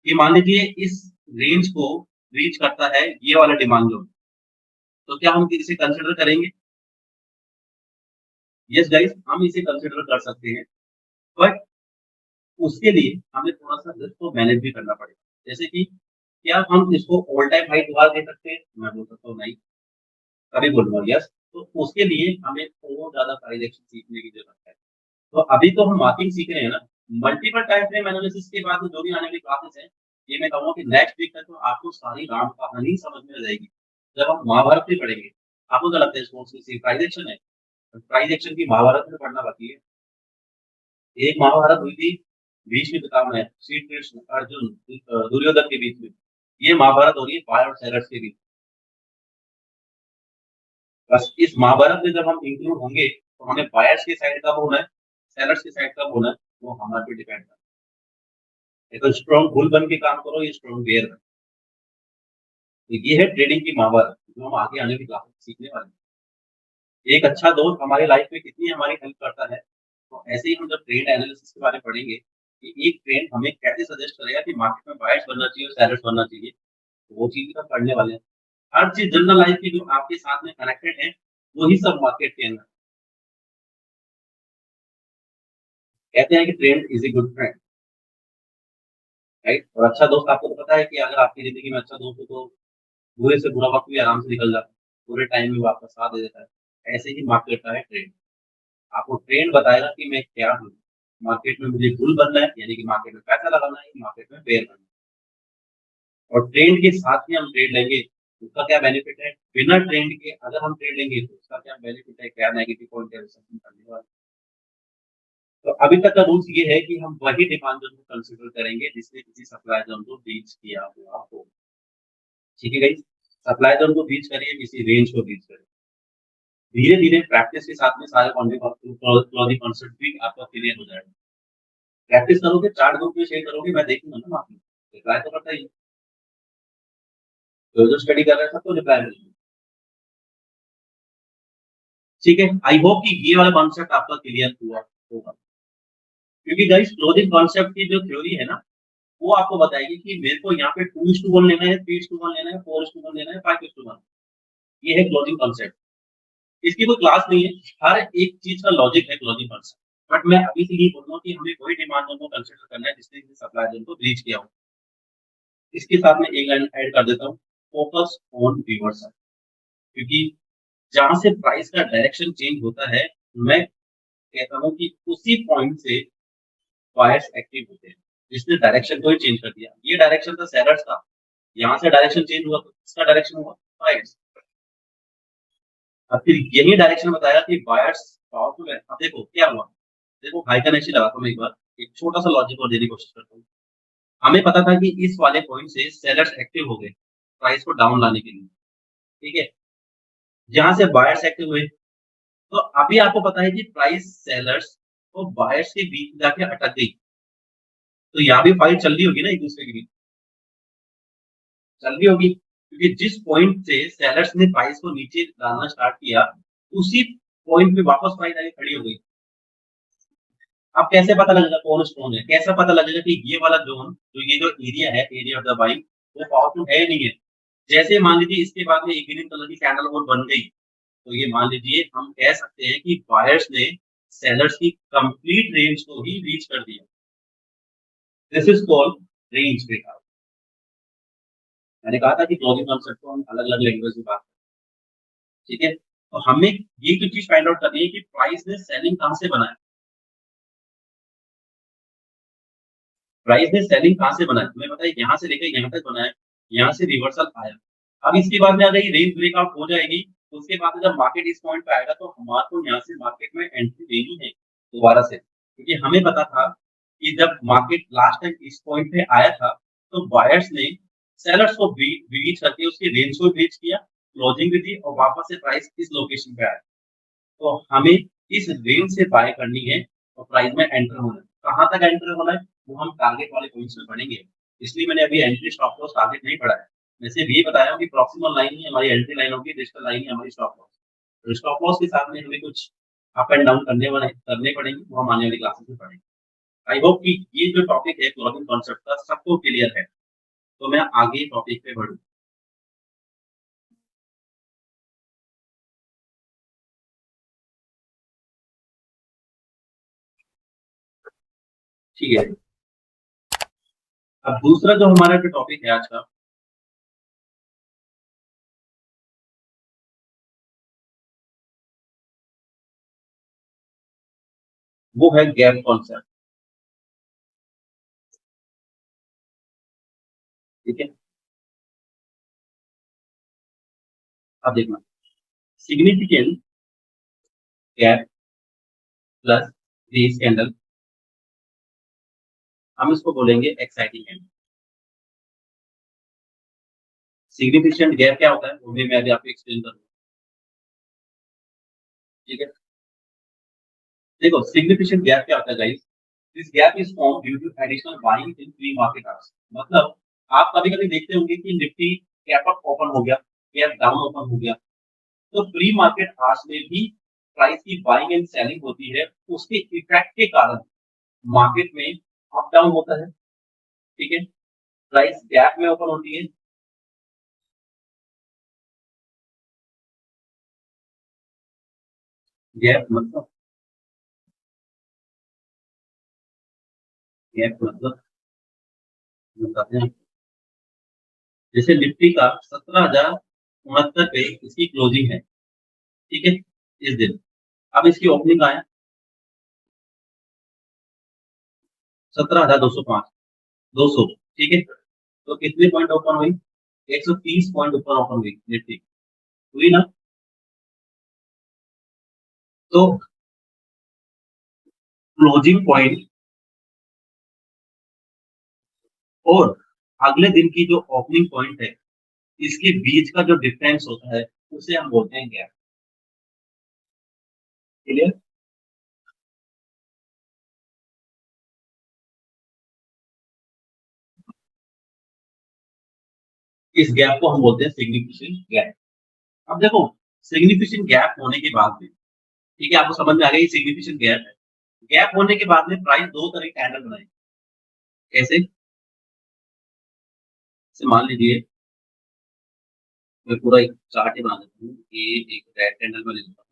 कि मान लीजिए इस रेंज को रीच करता है ये वाला डिमांड जोन, तो क्या हम इसे कंसिडर करेंगे? यस गाइस, हम इसे कंसिडर कर सकते हैं, बट उसके लिए हमें थोड़ा-सा रिस्क को मैनेज भी करना पड़ेगा। जैसे कि क्या हम इसको ऑल टाइम हाई दोबारा दे सकते हैं? मैं बोल सकता हूँ नहीं, तभी बोलूँगा यस। तो उसके लिए हमें और ज़्यादा सारी एक्शन सीखने की ज़रूरत है। तो अभी तो हम मार्किंग सीख रहे हैं ना, मल्टीपल टाइम फ्रेम एनालिसिस के बाद जो भी आने वाली क्लासेस हैं, ये मैं कहूँगा कि नेक्स्ट वीक तक तो आपको सारी राम कहानी समझ में आ जाएगी। जब हम महाभारत भी पढ़ेंगे, आपको क्या लगता है स्पोर्ट्स की सिर्फ प्राइज़ एक्शन है? प्राइज़ एक्शन की महाभारत में पढ़ना बाकी है। एक महाभारत हुई थी भीष्म पितामह में, श्री कृष्ण, अर्जुन, दुर्योधन के बीच में। ये महाभारत हो रही है बाय और सेलर्स के बीच। बस इस महाभारत में जब हम इंक्लूड होंगे, तो हमें बायर्स की साइड कब होना है, सेलर्स की साइड कब होना है, वो हमारे पे डिपेंड करता है। तो स्ट्रॉन्ग बुल बन के काम करो, ये स्ट्रॉन्ग बेयर बनो। तो ये है ट्रेडिंग की महाभारत, जो हम आगे आने वाली क्लास में सीखने वाले हैं। एक अच्छा दोस्त हमारी लाइफ में कितनी हमारी हेल्प करता है, तो ऐसे ही हम जब ट्रेड एनालिसिस के बारे में पढ़ेंगे, कि एक ट्रेंड हमें कैसे सजेस्ट करेगा कि मार्केट में बायर्स बनना चाहिए और सेलर्स बनना चाहिए, तो वो चीज़ भी हम पढ़ने वाले हैं। हर चीज़ जनरल लाइफ की जो आपके साथ में कनेक्टेड है, वही सब मार्केट के अंदर। कहते हैं कि trend is a good friend, right? और अच्छा दोस्त आपको तो पता है कि अगर आपकी ज़िंदगी में अच्छा दोस्त हो तो बुरे से बुरा वक़्त भी आराम से निकल जाता है। बुरे टाइम में वो आपका साथ दे देता है। ऐसे ही मार्केट का है ट्रेंड। आपको ट्रेंड बताएगा कि मैं क्या हूँ? मार्केट में मुझे बुल बनना है, यानी कि मार्केट में पैसा लगाना है, मार्केट में बेयर बनना है। और ट्रेंड के साथ ही हम ट्रेड लेंगे, उसका क्या बेनिफिट है? बिना ट्रेंड के अगर हम ट्रेड लेंगे तो उसका क्या बेनिफिट है, क्या नेगेटिव पॉइंट है, वो सब हम करने वाले हैं। तो अभी तक का रूल्स ये है कि हम वही डिमांड जोन को कंसीडर करेंगे जिसने किसी सप्लाई जोन को ब्रीच किया हुआ हो। ठीक है गाइस? सप्लाई जोन को ब्रीच करिए, किसी रेंज को ब्रीच करिए। धीरे-धीरे प्रैक्टिस के साथ में सारे क्लॉजिंग कॉन्सेप्ट भी आपका क्लियर हो जाएगा। प्रैक्टिस करोगे, चार्ट ग्रुप में शेयर करोगे, मैं देखूँगा ना वहाँ पे। रिप्लाई तो करता ही हूँ। जो स्टडी कर रहे हैं सबको रिप्लाई मिलेगा। ठीक है? आई होप कि ये वाला कॉन्सेप्ट आपका क्लियर हुआ होगा। क्योंकि गाइस क्लोजिंग कॉन्सेप्ट की जो थ्योरी है ना, वो आपको बताएगी कि मेरे को यहाँ पे 2:1 लेना है, 3:1 लेना है, 4:1 लेना है, 5:1। ये है क्लोजिंग कॉन्सेप्ट। इसकी कोई क्लास नहीं है, हर एक चीज़ का लॉजिक है क्लोजिंग कॉन्सेप्ट। बट मैं अभी से यही बोल रहा हूँ कि हमें वही डिमांड जोन को कंसीडर करना है जिसने सप्लाई जोन को ब्रीच किया हो। इसके साथ में एक लाइन ऐड कर देता हूँ, फोकस ऑन रिवर्सल। क्योंकि जहाँ से प्राइस का डायरेक्शन चेंज होता है, मैं कहता हूँ कि उसी पॉइंट से बायर्स एक्टिव होते हैं, जिसने डायरेक्शन को ही चेंज कर दिया। ये डायरेक्शन था सेलर्स का, यहाँ से डायरेक्शन चेंज हुआ तो किसका डायरेक्शन हुआ? बायर्स। अब फिर यही डायरेक्शन बताया कि बायर्स पावरफुल है। अब देखो क्या हुआ? देखो हाइकन ऐसे लगाता हूँ मैं एक बार, एक छोटा-सा लॉजिक और देने की कोशिश करता हूँ। हमें पता था कि इस वाले पॉइंट से सेलर्स एक्टिव हो गए, प्राइस को डाउन लाने के लिए, ठीक है? जहाँ से बायर्स एक्टिव हुए, तो अभी आपको पता है कि प्राइस सेलर्स और बायर्स के बीच जाके अटक गई। तो यहाँ भी फाइट चल रही होगी ना एक-दूसरे के बीच, चल रही होगी। क्योंकि जिस पॉइंट से सेलर्स ने प्राइस को नीचे लाना स्टार्ट किया, उसी पॉइंट पे वापस प्राइस आके खड़ी हो गई। अब कैसे पता लगेगा कौन स्ट्रॉन्ग है? कैसे पता लगेगा कि ये वाला ज़ोन, जो ये जो एरिया है, एरिया ऑफ द बाइंग, वो पावरफुल है या नहीं है? जैसे मान लीजिए इसके बाद में एक ग्रीन कलर की कैंडल और बन गई, तो ये मान लीजिए हम कह सकते हैं कि बायर्स ने सेलर्स की कंप्लीट रेंज को ही रीच कर दिया। This is called range breakout. मैंने कहा था कि क्लोजिंग कॉन्सेप्ट को हम अलग-अलग लैंग्वेज में बात करें, ठीक है? तो हमें ये जो चीज़ फाइंड आउट करनी है कि प्राइस ने सेलिंग कहाँ से बनाया? प्राइस ने सेलिंग कहाँ से बनाया? तुम्हें पता है यहाँ से लेके यहाँ तक बनाया, यहाँ से रिवर्सल आया। अब इसके बाद में अगर ये रेंज ब्रेकआउट हो जाएगी, तो उसके बाद में जब मार्केट इस पॉइंट पे आएगा तो हमारे को यहाँ से मार्केट में एंट्री लेनी है दोबारा से। क्योंकि हमें पता था कि जब मार्केट लास्ट टाइम इस पॉइंट पे आया था, तो बायर्स ने सेलर्स को ब्रीच करके उसकी रेंज को ब्रीच किया, क्लोजिंग भी दी और वापस से प्राइस इस लोकेशन पे आया। तो हमें इस रेंज से बाय करनी है और प्राइस में एंटर होना है। कहाँ तक एंटर होना है वो हम टारगेट वाले पॉइंट्स में पढ़ेंगे। इसलिए मैंने अभी एंट्री स्टॉप लॉस टारगेट नहीं पढ़ा है। मैं सिर्फ ये बताया हूँ कि प्रॉक्सिमल लाइन ही हमारी एंट्री लाइन होगी, डिजिटल लाइन ही हमारी स्टॉप लॉस। तो स्टॉप लॉस के साथ में हमें कुछ अप एंड डाउन करने पड़ेंगे, वो हम आने वाली क्लासेस में पढ़ेंगे। आई होप कि ये जो टॉपिक है क्लोजिंग कॉन्सेप्ट का सबको क्लियर है। तो मैं आगे टॉपिक पे बढ़ूँ। ठीक है। अब दूसरा जो हमारा जो टॉपिक है आज का, वो है गैप कॉन्सेप्ट। ठीक है। अब देखना, significant gap plus base candle, हम इसको बोलेंगे एक्साइटिंग कैंडल। सिग्निफिकेंट गैप क्या होता है वो भी मैं अभी आपको एक्सप्लेन करूंगा। ठीक है। देखो, सिग्निफिकेंट गैप क्या होता है guys? This gap is form due to additional buying in pre market hours. मतलब आप कभी कभी देखते होंगे कि निफ्टी गैप अप ओपन हो गया, गैप डाउन ओपन हो गया, तो प्री मार्केट आवर्स में भी प्राइस की बाइंग एंड सेलिंग होती है। उसके इफेक्ट के कारण मार्केट में अप डाउन होता है। ठीक है। प्राइस गैप में ओपन होती है। गैप मतलब, गैप मतलब बताते हैं। जैसे निफ्टी का 17,069 पे इसकी क्लोजिंग है। ठीक है, इस दिन। अब इसकी ओपनिंग आया 17,205, 200। ठीक है। तो कितने पॉइंट ओपन हुई? 130 पॉइंट ऊपर ओपन हुई निफ्टी, हुई ना? तो क्लोजिंग पॉइंट और अगले दिन की जो ओपनिंग पॉइंट है, इसके बीच का जो डिफरेंस होता है उसे हम बोलते हैं गैप। क्लियर? इस गैप को हम बोलते हैं सिग्निफिकेंट गैप। अब देखो, सिग्निफिकेंट गैप होने के बाद में, ठीक है, आपको समझ में आ गया ये सिग्निफिकेंट गैप है। गैप होने के बाद में प्राइस दो तरह के कैंडल बनाए। कैसे? जैसे मान लीजिए, मैं पूरा एक चार्ट ही बना देता हूँ। ये एक रेड कैंडल में ले लेता हूँ।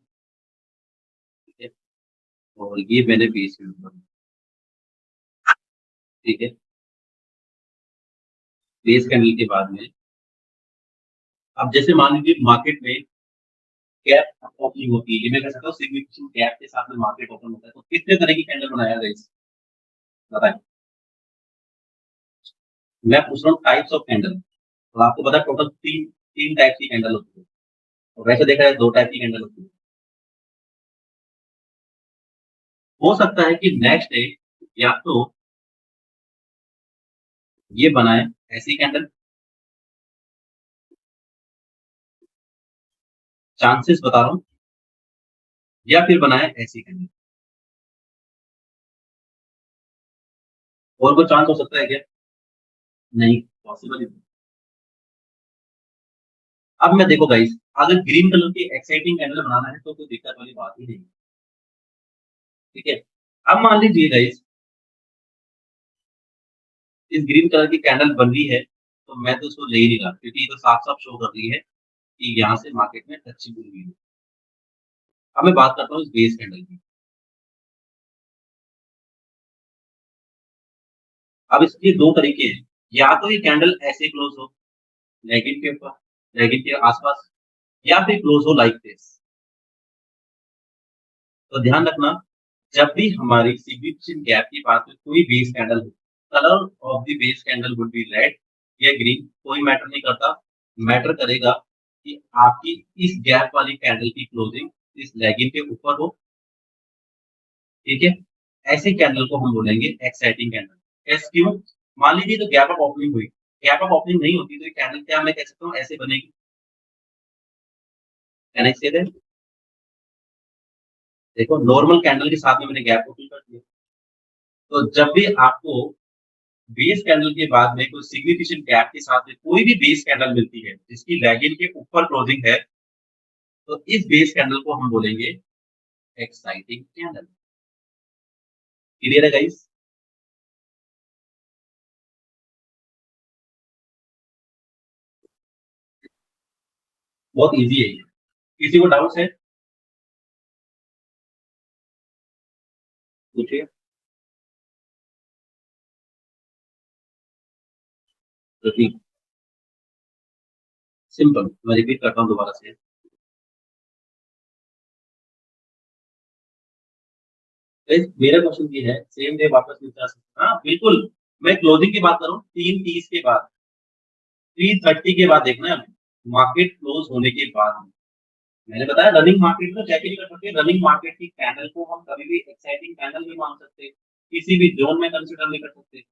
ठीक है। और ये मैंने बेस में ऊपर। ठीक है। बेस कैंडल के बाद में, अब जैसे मान लीजिए मार्केट में गैप ओपनिंग होती है, ये मैं कह सकता हूँ सिग्निफिकेंट गैप के साथ में मार्केट ओपन होता है, तो कितने तरह की कैंडल बनाया गया इस, बताएं। मैं पूछ रहा हूँ टाइप्स ऑफ कैंडल। तो आपको पता है टोटल तीन तीन टाइप की कैंडल होती है। तो वैसे देखा जाए दो टाइप की कैंडल होती है। हो सकता है कि नेक्स्ट डे या तो ये बनाए ऐसी कैंडल, चांसेस बता रहा हूँ, या फिर बनाए ऐसी कैंडल। और कोई चांस हो सकता है क्या? नहीं, पॉसिबल ही नहीं। अब मैं देखो गाइस, अगर ग्रीन कलर की एक्साइटिंग कैंडल बनाना है तो कोई दिक्कत वाली बात ही नहीं। ठीक है। अब मान लीजिए गाइस, इस ग्रीन कलर की कैंडल बन रही है, तो मैं तो उसको ले ही नहीं रहा, क्योंकि ये तो साफ साफ शो कर रही है कि यहाँ से मार्केट में अच्छी बुल हुई है। अब मैं बात करता हूँ इस बेस कैंडल की। अब इसके दो तरीके हैं, या तो ये कैंडल ऐसे क्लोज हो, नेगेटिव के ऊपर, नेगेटिव के आसपास, या फिर क्लोज हो लाइक दिस। तो ध्यान रखना, जब भी हमारी सिग्निफिकेंट गैप के पास में कोई बेस कैंडल हो, colour of the base candle would be red या ग्रीन, कोई मैटर नहीं करता। मैटर करेगा कि आपकी इस गैप वाली कैंडल की क्लोजिंग इस लेगिंग के ऊपर हो। ठीक है। ऐसे कैंडल को हम बोलेंगे एक्साइटिंग कैंडल। एस क्यों? मान लीजिए तो गैप अप ओपनिंग हुई, गैप अप ओपनिंग नहीं होती तो ये कैंडल क्या मैं कह सकता हूँ ऐसे बनेगी। Can I say that? देखो नॉर्मल कैंडल के साथ में मैंने गैप को फिल कर दिया। तो जब भी आपको बेस कैंडल के बाद में कोई सिग्निफिकेंट गैप के साथ में कोई भी बेस कैंडल मिलती है जिसकी लैगिन के ऊपर क्लोजिंग है, तो इस बेस कैंडल को हम बोलेंगे एक्साइटिंग कैंडल। क्लियर है गाइस? बहुत इजी है ये। किसी को डाउट है पूछिए। रिपीट। सिंपल, मैं रिपीट करता हूँ दोबारा से। गाइस मेरा क्वेश्चन ये है, सेम डे वापस नहीं जा सकता। हाँ बिल्कुल, मैं क्लोजिंग की बात कर रहा हूँ 3:30 के बाद, 3:30 के बाद देखना है, मार्केट क्लोज होने के बाद। मैंने बताया रनिंग मार्केट में चेक ही नहीं कर सकते, रनिंग मार्केट की कैंडल को हम कभी भी एक्साइटिंग कैंडल नहीं मान सकते, किसी भी जोन में कंसीडर नहीं कर सकते।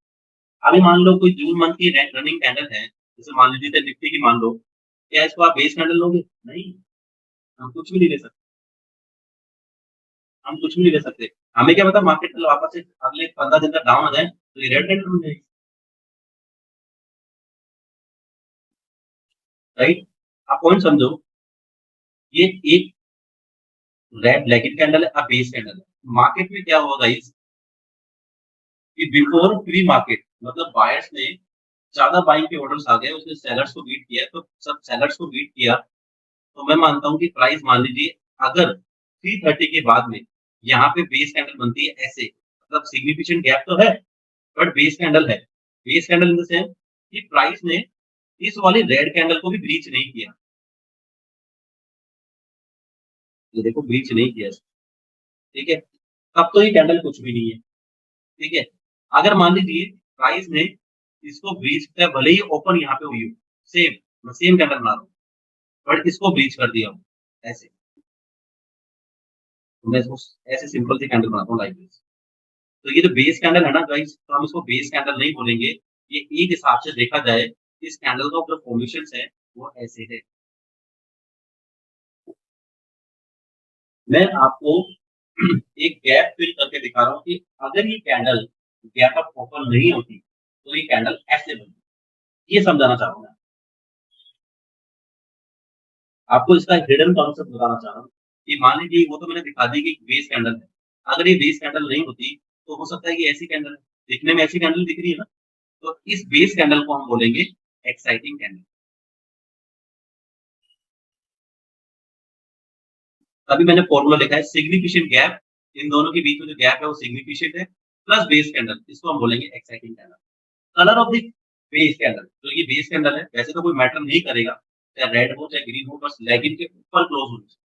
अभी मान लो कोई जून मंथ की रनिंग कैंडल है, जैसे मान लीजिए निफ्टी की मान लो, क्या इसको आप बेस कैंडल लोगे? नहीं, हम कुछ भी नहीं ले सकते। हम कुछ भी नहीं ले सकते। हमें क्या पता मार्केट कल वापस से अगले 15 दिन तक डाउन आ जाए तो ये रेड कैंडल बन जाएगी। राइट? आप पॉइंट समझो, ये एक रेड लेगिन कैंडल है, अब बेस कैंडल है। मार्केट में क्या होगा गाइस कि बिफोर प्री मार्केट मतलब बायर्स ने ज्यादा बाइंग के ऑर्डर्स आ गए, उसने सेलर्स को बीट किया, तो सब सेलर्स को बीट किया, तो मैं मानता हूँ कि प्राइस मान लीजिए अगर 3:30 के बाद में यहाँ पे बेस कैंडल बनती है ऐसे, मतलब सिग्निफिकेंट गैप तो है बट बेस कैंडल है। Base candle in the sense कि प्राइस ने इस वाली रेड कैंडल को भी ब्रीच नहीं किया। ये देखो ब्रीच नहीं किया इसको, ठीक है, तब तो ये कैंडल कुछ भी नहीं है। ठीक है, अगर मान लीजिए प्राइस ने इसको ब्रीच किया, भले ही ओपन यहाँ पे हुई हो, सेम, मैं सेम कैंडल बना रहा हूँ, बट इसको ब्रीच कर दिया हो ऐसे, तो मैं इसको ऐसे सिंपल सी कैंडल बनाता हूँ लाइक दिस। तो ये जो बेस कैंडल है ना गाइस, तो हम इसको बेस कैंडल नहीं बोलेंगे। ये एक हिसाब से देखा जाए, इस कैंडल का जो फॉर्मेशन है वो ऐसे है। मैं आपको एक गैप फिल करके दिखा रहा हूँ कि अगर ये कैंडल गैप अप ओपन नहीं होती तो ये कैंडल ऐसे बनती। ये समझाना चाह रहा हूँ मैं आपको, इसका हिडन कॉन्सेप्ट बताना चाह रहा हूँ कि मान लीजिए वो तो मैंने दिखा दी कि बेस कैंडल है, अगर ये बेस कैंडल नहीं होती तो हो सकता है कि ऐसी कैंडल दिखने में ऐसी कैंडल दिख रही है ना, तो इस बेस कैंडल को हम बोलेंगे एक्साइटिंग कैंडल। तभी मैंने फॉर्मूला लिखा है सिग्निफिकेंट गैप, इन दोनों के बीच में जो गैप है वो सिग्निफिकेंट है, प्लस बेस कैंडल, इसको हम बोलेंगे exciting candle. Colour of the base candle, तो ये बेस कैंडल है, वैसे तो कोई मैटर नहीं करेगा, चाहे रेड हो चाहे ग्रीन हो, बस लेगिन के ऊपर क्लोज होना चाहिए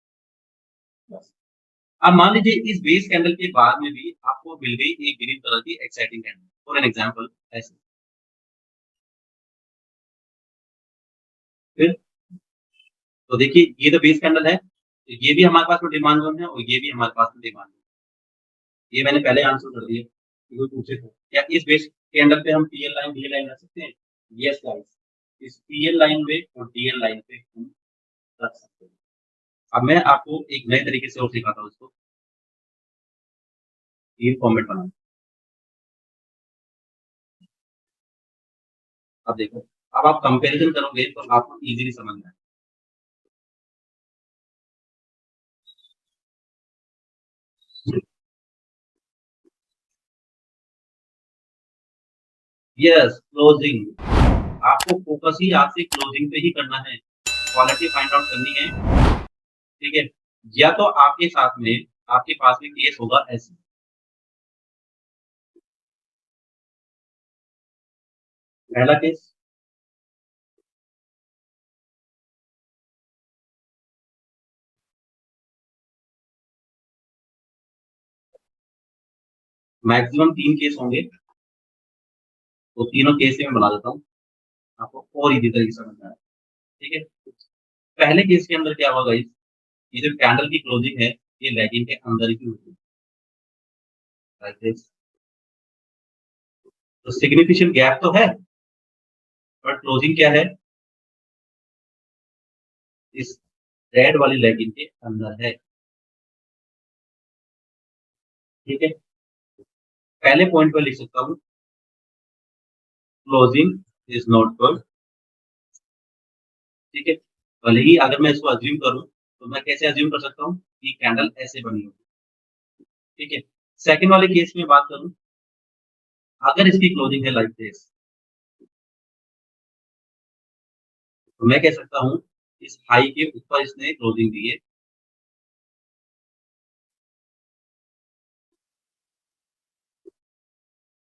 बस। अब मान लीजिए इस बेस कैंडल के बाद में भी आपको मिल गई एक ग्रीन कलर की exciting candle, for an example ऐसे, फिर तो देखिए ये तो बेस कैंडल है, तो ये भी हमारे पास में डिमांड जोन है और ये भी हमारे पास में डिमांड जोन है। ये मैंने पहले आंसर कर दिया कि कोई पूछे तो क्या इस बेस कैंडल पे हम पीएल लाइन डीएल लाइन रख सकते हैं? यस गाइस, इस पीएल लाइन पे और डीएल लाइन पे हम रख सकते हैं। अब मैं आपको एक नए तरीके से और सिखाता हूँ इसको, ये फॉर्मेट बनाना। अब देखो, अब आप कंपैरिजन करोगे तो आपको इजीली समझ में आएगा। यस क्लोजिंग, आपको फोकस ही आपसे क्लोजिंग पे ही करना है, क्वालिटी फाइंड आउट करनी है। ठीक है, या तो आपके साथ में आपके पास में केस होगा ऐसे, पहला केस मैक्सिमम 3 केस होंगे, तो तीनों केस में बना देता हूँ आपको और इजी तरीके से समझ में आए। ठीक है, पहले केस के अंदर क्या होगा, ये जो कैंडल की क्लोजिंग है ये लैगिंग के अंदर ही होगी, लाइक दिस। तो सिग्निफिकेंट गैप तो है, बट क्लोजिंग क्या है, इस रेड वाली लैगिंग के अंदर है। ठीक है, पहले पॉइंट पर लिख सकता हूँ क्लोजिंग इज नॉट गुड। ठीक है, भले ही अगर मैं इसको अज्यूम करूं तो मैं कैसे अज्यूम कर सकता हूँ कि कैंडल ऐसे बनी होगी। ठीक है, सेकंड वाले केस में बात करूं, अगर इसकी क्लोजिंग है लाइक दिस, तो मैं कह सकता हूँ इस हाई के ऊपर इसने क्लोजिंग दी है।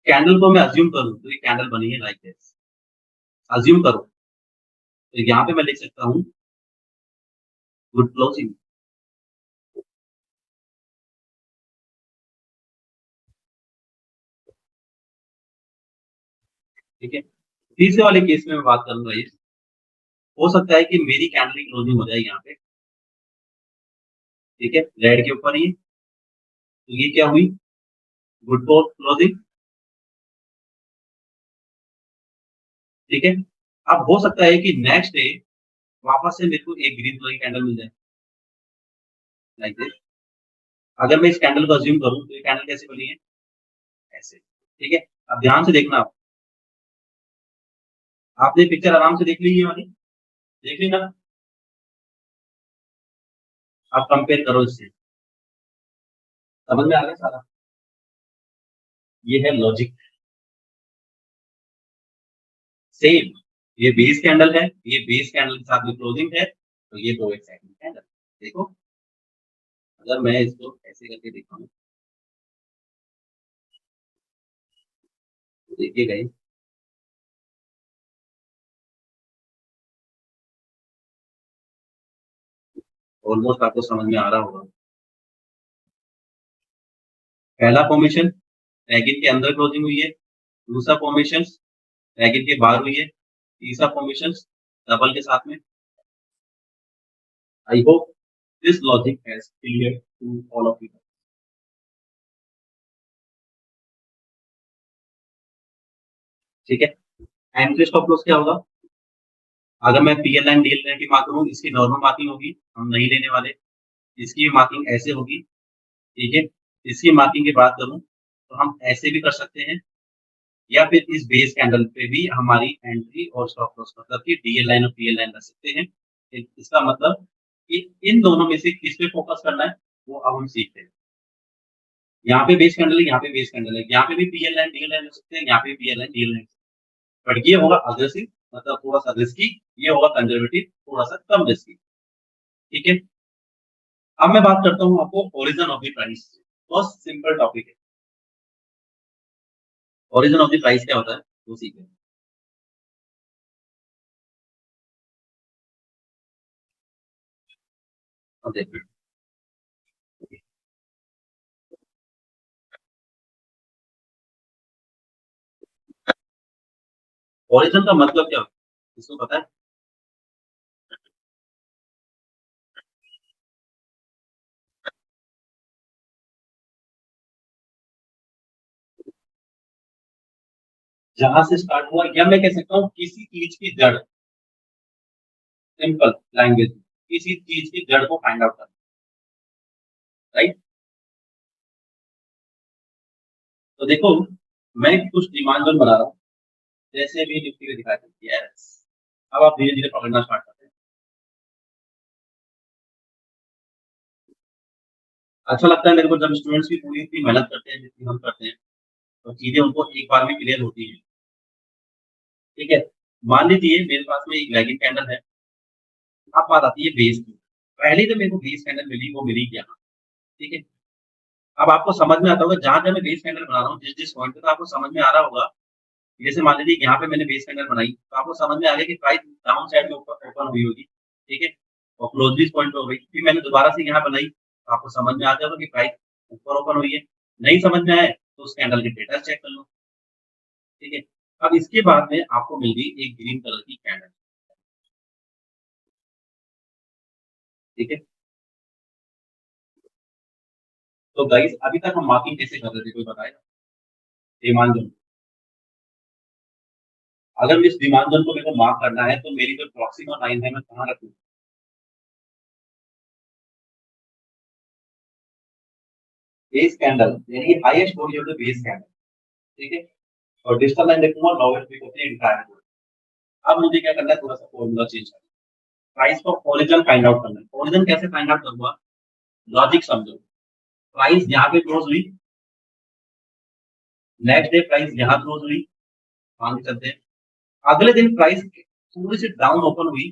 कैंडल को मैं अज्यूम करूं तो ये कैंडल बनी है लाइक दिस, अज्यूम करो तो यहाँ पे मैं लिख सकता हूँ गुड क्लोजिंग। ठीक है, तीसरे वाले केस में मैं बात करूंगा, ये हो सकता है कि मेरी कैंडल की क्लोजिंग हो जाए यहाँ पे। ठीक है, रेड के ऊपर ही, तो ये क्या हुई, गुड क्लोजिंग। ठीक है, अब हो सकता है कि नेक्स्ट डे वापस से मेरे को एक ग्रीन कलर की कैंडल मिल जाए लाइक दिस। अगर मैं इस कैंडल को अज्यूम करूं तो ये कैंडल कैसे बनी है, ऐसे। ठीक है, अब ध्यान से देखना, आपने पिक्चर आराम से देख ली ये वाली, देख ली ना। आप कंपेयर करो इससे, समझ में आ गया सारा। ये है लॉजिक, सेम। ये बेस कैंडल है, ये बेस कैंडल के साथ में क्लोजिंग है, तो ये दो एक सेकंड कैंडल। देखो, अगर मैं इसको ऐसे करके दिखाऊं तो देखिएगा ये ऑलमोस्ट आपको समझ में आ रहा होगा। पहला फॉर्मेशन रैगिंग के अंदर क्लोजिंग हुई है, दूसरा फॉर्मेशन रैगिंग के बाहर हुई है, तीसरा फॉर्मेशन डबल के साथ में। I hope this logic has clear to all of you. ठीक है, एंट्री स्टॉप लॉस क्या होगा, अगर मैं पीएल लाइन डीएल लाइन की बात करूँ, इसकी नॉर्मल मार्किंग होगी, हम नहीं लेने वाले। इसकी मार्किंग ऐसे होगी। ठीक है, इसकी मार्किंग की बात करूँ तो हम ऐसे भी कर सकते हैं, या फिर इस बेस कैंडल पे भी हमारी एंट्री और स्टॉप लॉस मतलब कि डीएल लाइन और पीएल लाइन रख सकते हैं। इसका मतलब कि इन दोनों में से किस पे फोकस करना है वो अब हम सीखते हैं। यहाँ पे बेस कैंडल है, यहाँ पे बेस कैंडल है, यहाँ पे भी पीएल लाइन डीएल लाइन रख सकते हैं, यहाँ पे PL line DL line. But ये होगा अग्रेसिव, मतलब थोड़ा सा रिस्की। ये होगा कंजर्वेटिव, थोड़ा सा कम रिस्की। ठीक है, अब मैं बात करता हूँ आपको ओरिजिन ऑफ द प्राइस। बहुत सिंपल टॉपिक है, ओरिजिन ऑफ द प्राइस क्या होता है वो सीखें। अब देखिए, ओरिजिन का मतलब क्या होता है, इसको पता है। जहां से स्टार्ट हुआ, या मैं कह सकता हूँ किसी चीज की जड़, सिंपल लैंग्वेज, किसी चीज की जड़ को फाइंड आउट करना। राइट, तो देखो, मैं कुछ डिमांड जोन बना रहा हूँ, जैसे भी निफ्टी में दिखाया था, यस। अब आप धीरे धीरे पकड़ना स्टार्ट करते हैं। अच्छा लगता है मेरे को जब स्टूडेंट्स भी पूरी इतनी मेहनत करते हैं जितनी हम करते हैं, तो चीजें उनको एक बार में क्लियर होती है। ठीक है, मान लीजिए मेरे पास में एक लैगिंग कैंडल है। अब बात आती है बेस की, पहले तो मेरे को बेस कैंडल मिली, वो मिली क्या। ठीक है, अब आपको समझ में आता होगा जहां जहां मैं बेस कैंडल बना रहा हूँ, जिस जिस पॉइंट पे, तो आपको समझ में आ रहा होगा। जैसे मान लीजिए यहाँ पे मैंने बेस कैंडल बनाई, तो आपको समझ में आ गया कि प्राइस डाउन साइड में ऊपर ओपन हुई होगी। ठीक है, और क्लोज भी इस पॉइंट पे हो गई, फिर मैंने दोबारा से यहाँ बनाई, तो आपको समझ में आ जाएगा कि प्राइस ऊपर ओपन हुई है। नहीं समझ में आए तो उस कैंडल के डेटा चेक कर लो। ठीक है, अब इसके बाद में आपको मिल गई एक ग्रीन कलर की कैंडल। ठीक है, तो गाइस अभी तक हम मार्किंग कैसे कर रहे थे, कोई बताएगा। डिमांड जोन, अगर इस डिमांड जोन को मेरे को मार्क करना है तो मेरी जो प्रॉक्सिमल लाइन है मैं कहाँ रखूँ। बेस कैंडल यानी highest volume of the base candle, ठीक है। और डिजिटल लाइन देखूंगा lowest wick of the entire. अब मुझे क्या करना है, थोड़ा सा फॉर्मूला चेंज करना है, प्राइस को ओरिजिन फाइंड आउट करना है। ओरिजिन कैसे फाइंड आउट करूंगा, लॉजिक समझो। प्राइस यहाँ पे क्लोज हुई, नेक्स्ट डे प्राइस यहाँ क्लोज हुई, मान के चलते हैं। अगले दिन प्राइस थोड़ी सी डाउन ओपन हुई,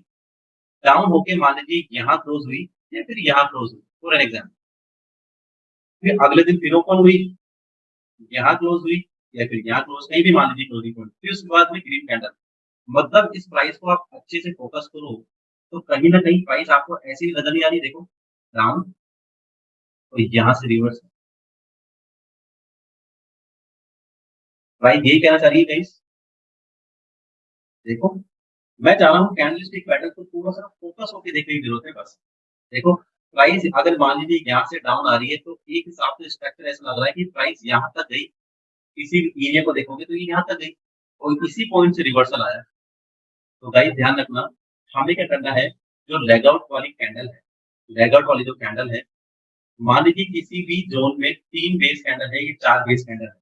डाउन होके मान लीजिए यहाँ क्लोज हुई या फिर यहाँ क्लोज हुई फॉर एन एग्जाम्पल। फिर अगले दिन फिर ओपन हुई, यहाँ क्लोज हुई या फिर यहाँ क्लोज, कहीं भी मान लीजिए क्लोजिंग पॉइंट, फिर उसके बाद में ग्रीन कैंडल। मतलब इस प्राइस को आप अच्छे से फोकस करो तो कहीं ना कहीं प्राइस आपको ऐसी नजर नहीं आ रही, देखो डाउन और यहाँ से रिवर्स। प्राइस यही कहना चाह रही है गाइस, देखो मैं चाह रहा हूँ कैंडलस्टिक पैटर्न को थोड़ा सा फोकस होकर देखने की जरूरत है बस। देखो प्राइस अगर मान लीजिए यहाँ से डाउन आ रही है तो एक हिसाब से स्ट्रक्चर ऐसा लग रहा है कि प्राइस यहाँ तक गई, इसी एरिया को देखोगे तो ये यहाँ तक गई और इसी पॉइंट से रिवर्सल आया। तो गाइस ध्यान रखना, हमें क्या करना है, जो लेग आउट वाली कैंडल है, लेग आउट वाली जो कैंडल है, मान लीजिए किसी भी जोन में 3 बेस कैंडल है, ये 4 बेस कैंडल है,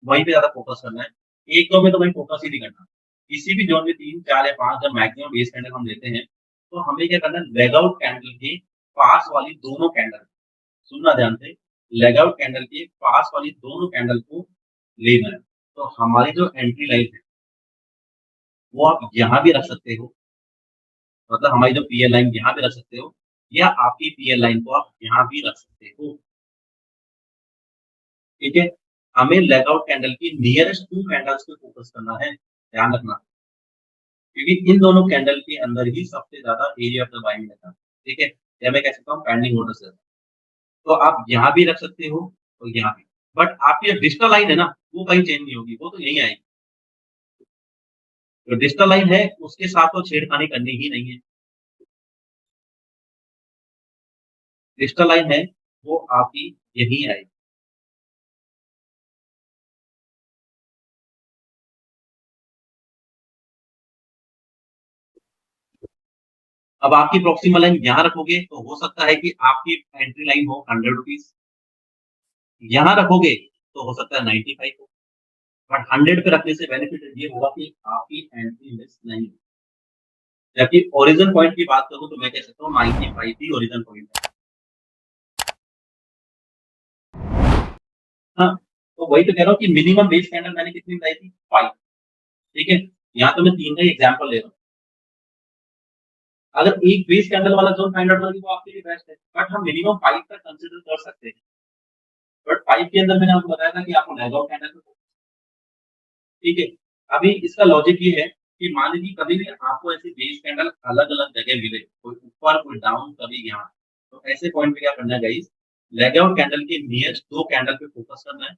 वहीं पे ज़्यादा फ़ोकस करना है। 1-2 में तो भाई फ़ोकस ही नहीं करना। किसी भी ज़ोन में 3, 4 या 5 जब मैक्सिमम बेस कैंडल हम लेते हैं, तो हमें क्या करना है, लेग आउट कैंडल के पास वाली दोनों कैंडल, सुनना ध्यान से, लेग आउट कैंडल के पास वाली दोनों कैंडल को लेना है। तो हमारी जो एंट्री लाइन है, वो आप यहाँ भी रख सकते हो, मतलब हमारी जो पीएल लाइन यहाँ पे रख सकते हो या आपकी पीएल लाइन को आप यहाँ भी रख सकते हो, ठीक है। हमें लेग आउट कैंडल की नियरेस्ट 2 कैंडल्स पे फ़ोकस करना है, ध्यान रखना। क्योंकि इन दोनों कैंडल के अंदर ही सबसे ज्यादा एरिया ऑफ द बाइंग रहता है, ठीक है। या मैं कह सकता हूँ पेंडिंग ऑर्डर से। तो आप यहाँ भी रख सकते हो और यहाँ भी, बट आपकी जो डिजिटल लाइन है ना, वो कहीं चेंज नहीं होगी, वो तो यहीं आएगी। जो डिजिटल लाइन है उसके साथ तो छेड़खानी करनी ही नहीं है। डिजिटल लाइन है वो आपकी यहीं आएगी। अब आपकी प्रॉक्सिमल लाइन यहाँ रखोगे तो हो सकता है कि आपकी एंट्री लाइन हो 100 रुपीज, यहाँ रखोगे तो हो सकता है 95 हो, बट 100 पे रखने से बेनिफिट ये होगा कि आपकी एंट्री मिस नहीं होगी। जबकि ओरिजिन पॉइंट की बात करूँ तो मैं कह सकता हूँ 95 ही ओरिजिन पॉइंट है। हाँ, तो वही तो कह रहा हूँ कि मिनिमम बेस कैंडल मैंने कितनी बताई थी, 5, ठीक है। यहाँ तो मैं 3 का ही एग्जांपल ले रहा हूँ। अगर एक बेस कैंडल वाला जोन फाइंड आउट करेंगे तो आपके लिए बेस्ट है, बट हम मिनिमम 5 तक कंसीडर कर सकते हैं। बट 5 के अंदर मैंने आपको बताया था कि आपको लेग आउट कैंडल, ठीक है। अभी इसका लॉजिक ये है कि मान लीजिए कभी भी आपको ऐसे बेस कैंडल अलग-अलग जगह मिले, कोई ऊपर, कोई डाउन, कभी यहाँ, तो ऐसे पॉइंट पे क्या करना है गाइस, लेग आउट कैंडल के नियरेस्ट 2 कैंडल पे फोकस करना है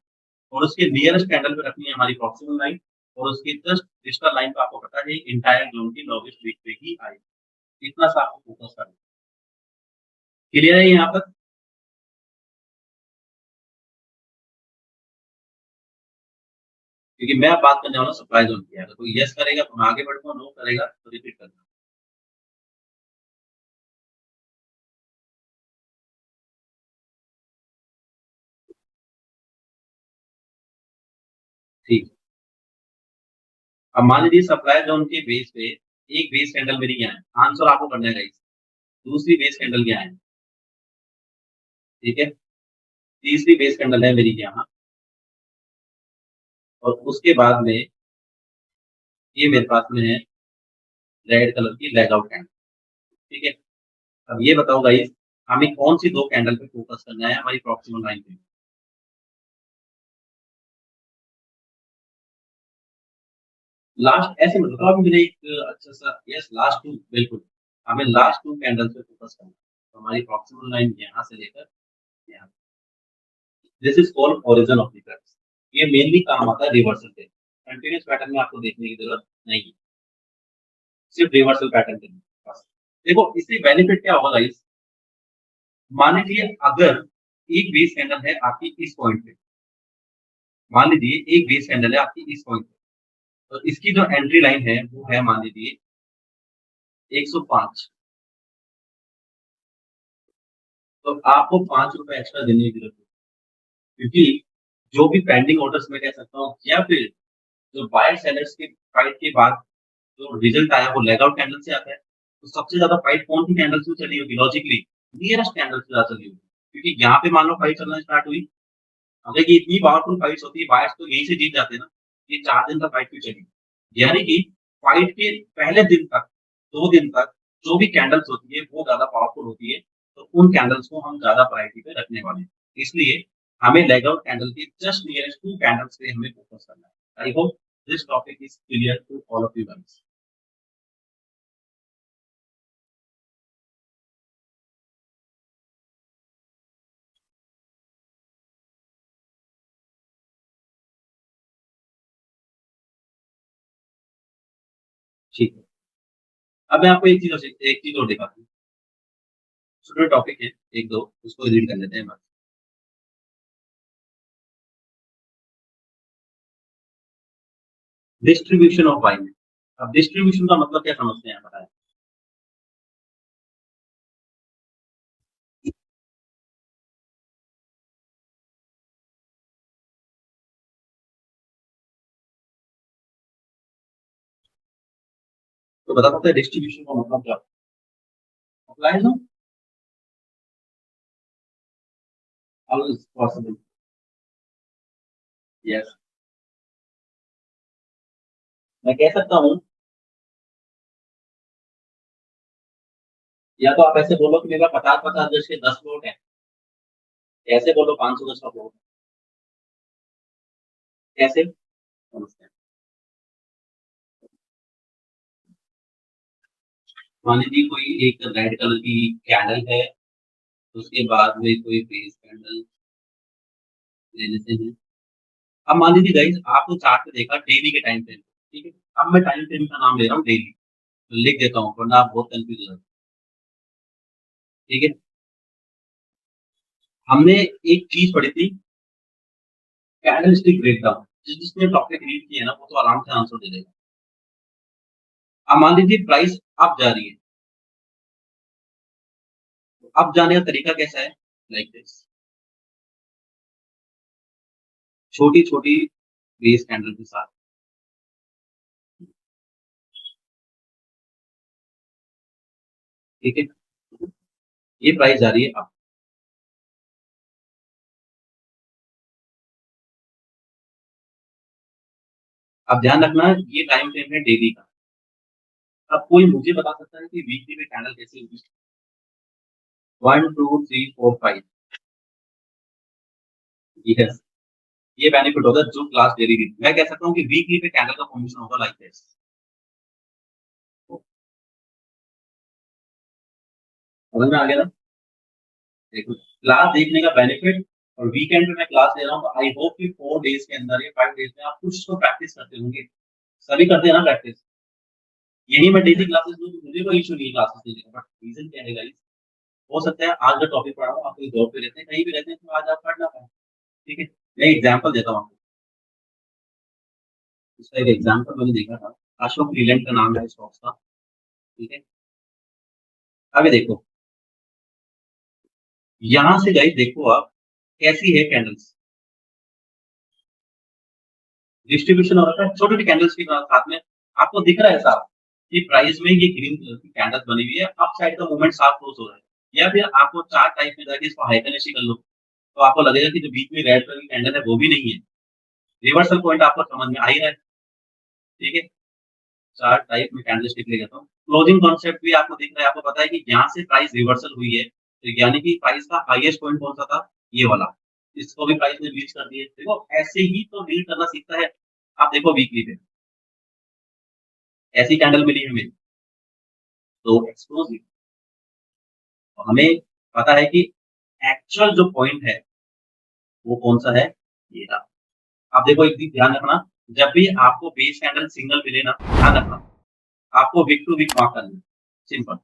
और उसके नियरेस्ट कैंडल पे रखनी है हमारी प्रॉक्सिमल लाइन और उसकी जस्ट डिजिटल लाइन पे आपको पता है एंटायर जोन की लोवेस्ट वीक पे ही आएगी। इतना सा आपको फोकस करना है। क्लियर है यहाँ तक? क्योंकि मैं अब बात करने वाला हूँ सप्लाई जोन की। अगर कोई यस करेगा तो मैं आगे बढ़ूँगा, नो करेगा तो रिपीट करना। ठीक। अब मान लीजिए सप्लाई जोन के बेस पे एक बेस कैंडल मेरी यहाँ है, आंसर आपको करना है गाइस। दूसरी बेस कैंडल यहाँ है, ठीक है। तीसरी बेस कैंडल है मेरी यहाँ और उसके बाद में ये मेरे पास में है रेड कलर की लेग आउट कैंडल, ठीक है। अब ये बताओ गाइस, हमें कौन सी 2 कैंडल पे फोकस करना है हमारी प्रॉक्सिमल लाइन पे? लास्ट ऐसे मत बताओ, अभी मैंने एक अच्छा सा यस लास्ट 2 बिल्कुल, हमें लास्ट 2 कैंडल पे फोकस करना है। तो हमारी प्रॉक्सिमल लाइन यहाँ से लेकर यहाँ, this is called origin of the curve. ये मेनली काम आता है रिवर्सल पे, कंटीन्यूअस पैटर्न में आपको देखने की जरूरत नहीं है, सिर्फ रिवर्सल पैटर्न के लिए बस। देखो इससे बेनिफिट क्या होगा गाइस, मान लीजिए अगर एक बेस कैंडल है आपकी इस पॉइंट पे, मान लीजिए एक बेस कैंडल है आपकी इस पॉइंट पे, तो इसकी जो एंट्री लाइन है वो है मान लीजिए 105, तो आपको 5 रुपए एक्स्ट्रा देने की जरूरत है। क्योंकि जो भी पेंडिंग ऑर्डर्स मैं कह सकता हूँ या फिर जो बायर सेलर्स के फाइट के बाद जो रिजल्ट आया वो लेग आउट कैंडल से आता है। तो सबसे ज़्यादा फाइट कौन सी कैंडल से चली होगी लॉजिकली? नियरेस्ट कैंडल से ज़्यादा चली होगी। क्योंकि यहाँ पे मान लो फाइट चलना स्टार्ट हुई, अब देखिए इतनी पावरफुल फाइट्स होती है, बायर्स तो यहीं से जीत जाते हैं ना। ये 4 दिन तक फाइट क्यों चली? यानी कि फाइट के पहले दिन तक, 2 दिन तक जो भी कैंडल्स होती है वो ज़्यादा पावरफुल होती है, तो उन कैंडल्स को हम ज़्यादा प्रायोरिटी पे रखने वाले हैं। इसलिए हमें लेग आउट कैंडल के जस्ट नियरेस्ट 2 कैंडल्स पे हमें फोकस करना है। I hope this topic is clear to all of you guys. ठीक है। अब मैं आपको एक चीज़ और दिखाता हूँ। छोटे टॉपिक है 1-2 उसको रीड कर लेते हैं बस। Distribution of buying. अब डिस्ट्रीब्यूशन का मतलब क्या समझते हैं बताएँ? तो बता सकते हैं डिस्ट्रीब्यूशन का मतलब क्या? Apply know how is possible? Yes, मैं कह सकता हूँ या तो आप ऐसे बोलो कि मेरे पास 50-50 गज के 10 प्लॉट हैं, ऐसे बोलो 500 गज का प्लॉट है, कैसे? समझते हैं। मान लीजिए कोई एक रेड कलर की कैंडल है, उसके बाद में कोई बेस कैंडल ले लेते हैं। अब मान लीजिए गाइस आपने चार्ट पे देखा डेली के टाइम फ्रेम, ठीक है? अब मैं टाइम फ्रेम का नाम ले रहा हूँ डेली, तो लिख देता हूँ वरना आप बहुत कन्फ्यूज़ हो जाओगे, ठीक है? हमने एक चीज़ पढ़ी थी कैंडलस्टिक ब्रेकडाउन, जिसने टॉपिक रीड किया है ना वो तो आराम से आंसर दे देगा। अब मान लीजिए प्राइस अप जा रही है, तो अप जाने का तरीका कैसा है? लाइक दिस, छोटी-छोटी बेस कैंडल के साथ, ठीक है? ये प्राइस जा रही है अप। अब ध्यान रखना ये टाइम फ्रेम है डेली का। अब कोई मुझे बता सकता है कि वीकली में कैंडल कैसे होगी? 1, 2, 3, 4, 5 यस, ये बेनिफिट होगा जो क्लास डेली रीड मैं कह सकता हूँ कि वीकली पे कैंडल का फॉर्मेशन होगा लाइक दिस। समझ में आ गया ना? देखो क्लास देखने का बेनिफिट और वीकेंड पे मैं क्लास ले रहा हूँ तो आई होप कि 4 डेज के अंदर या 5 डेज में आप कुछ तो प्रैक्टिस करते होंगे। सभी करते हैं ना प्रैक्टिस। यही मैं डेली क्लासेस लूँ तो मुझे कोई इश्यू नहीं है क्लासेस लेने का, बट रीज़न क्या है गाइस, हो सकता है आज जो टॉपिक पढ़ा हूँ आप कहीं जॉब पे रहते हैं, कहीं भी रहते हैं तो आज आप पढ़ ना पाएँ, ठीक है? मैं एग्ज़ाम्पल देता हूँ आपको। इसका एक एग्ज़ाम्पल मैंने देखा था, अशोक लीलैंड का नाम है स्टॉक्स का, ठीक है? अब ये देखो, यहाँ से गाइस देखो आप, कैसी है कैंडल्स, डिस्ट्रीब्यूशन हो रखा है, छोटी-छोटी कैंडल्स के साथ में आपको दिख रहा है साफ, कि प्राइस में ये ग्रीन कलर की कैंडल्स बनी हुई है, अप साइड का मूवमेंट साफ क्लोज़ हो रहा है। या फिर आपको चार्ट टाइप में जाके इसको हाइपरनेसी कर लो, तो आपको लगेगा कि जो बीच में रेड कलर की कैंडल है वो भी नहीं है। रिवर्सल पॉइंट आपको समझ में आ ही रहा है, ठीक है? चार्ट टाइप में कैंडलस्टिक ले लेता हूँ। क्लोजिंग कॉन्सेप्ट भी आपको दिख रहा है, आपको पता है कि यहाँ से प्राइस रिवर्सल हुई है, तो यानी कि प्राइस का हाईएस्ट पॉइंट कौन-सा था? ये वाला। इसको भी प्राइस ने रीच कर दिया है। देखो ऐसे ही तो डील करना सीखता है। आप देखो वीकली पे, ऐसी कैंडल मिली हमें, तो एक्सक्लूसिव हमें पता है कि एक्चुअल जो पॉइंट है, वो कौन-सा है? ये रहा। आप देखो एक चीज़ ध्यान रखना, जब भी आपको बेस कैंडल सिग्नल मिले ना, ध्यान रखना, आपको विक टू विक मार्क करना है। सिंपल।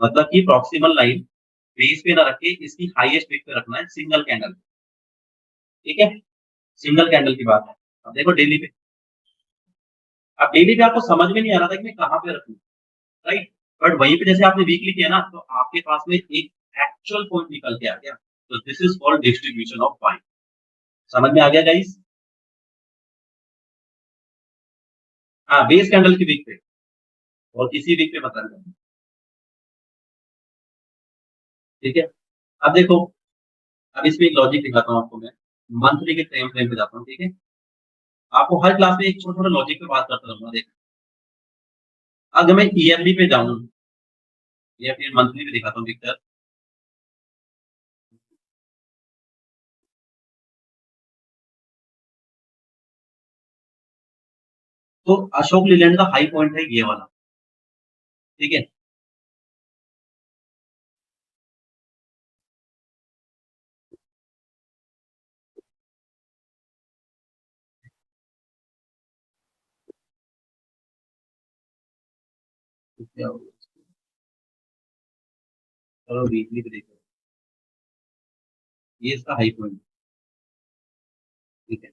मतलब कि प्रॉक्सिमल लाइन बेस पे ना रख के इसकी हाईएस्ट विक पे रखना है सिंगल कैंडल, ठीक है? सिंगल कैंडल की बात है। अब देखो डेली पे, अब डेली पे आपको समझ में नहीं आ रहा था कि मैं कहाँ पे रखूँ, राइट? बट वहीं पे जैसे आपने वीकली किया ना, तो आपके पास में एक एक्चुअल पॉइंट निकल के आ गया। तो this is called distribution of buying. समझ में आ गया गाइस? हाँ, बेस कैंडल की वीक पे और किसी वीक पे पता नहीं। ठीक है, अब देखो, अब इसमें एक लॉजिक दिखाता हूँ आपको मैं। मंथली के टाइम फ्रेम पे जाता हूँ, ठीक है। आपको हर क्लास में एक छोटा छोटा लॉजिक पे बात करता रहूंगा। देख, अगर मैं ईयरली पे जाऊँ या फिर मंथली पे दिखाता हूँ पिक्चर। तो अशोक लीलैंड का हाई पॉइंट है ये वाला, ठीक है। क्या होगा? चलो वीकली पे देखो, ये इसका हाई पॉइंट, ठीक है।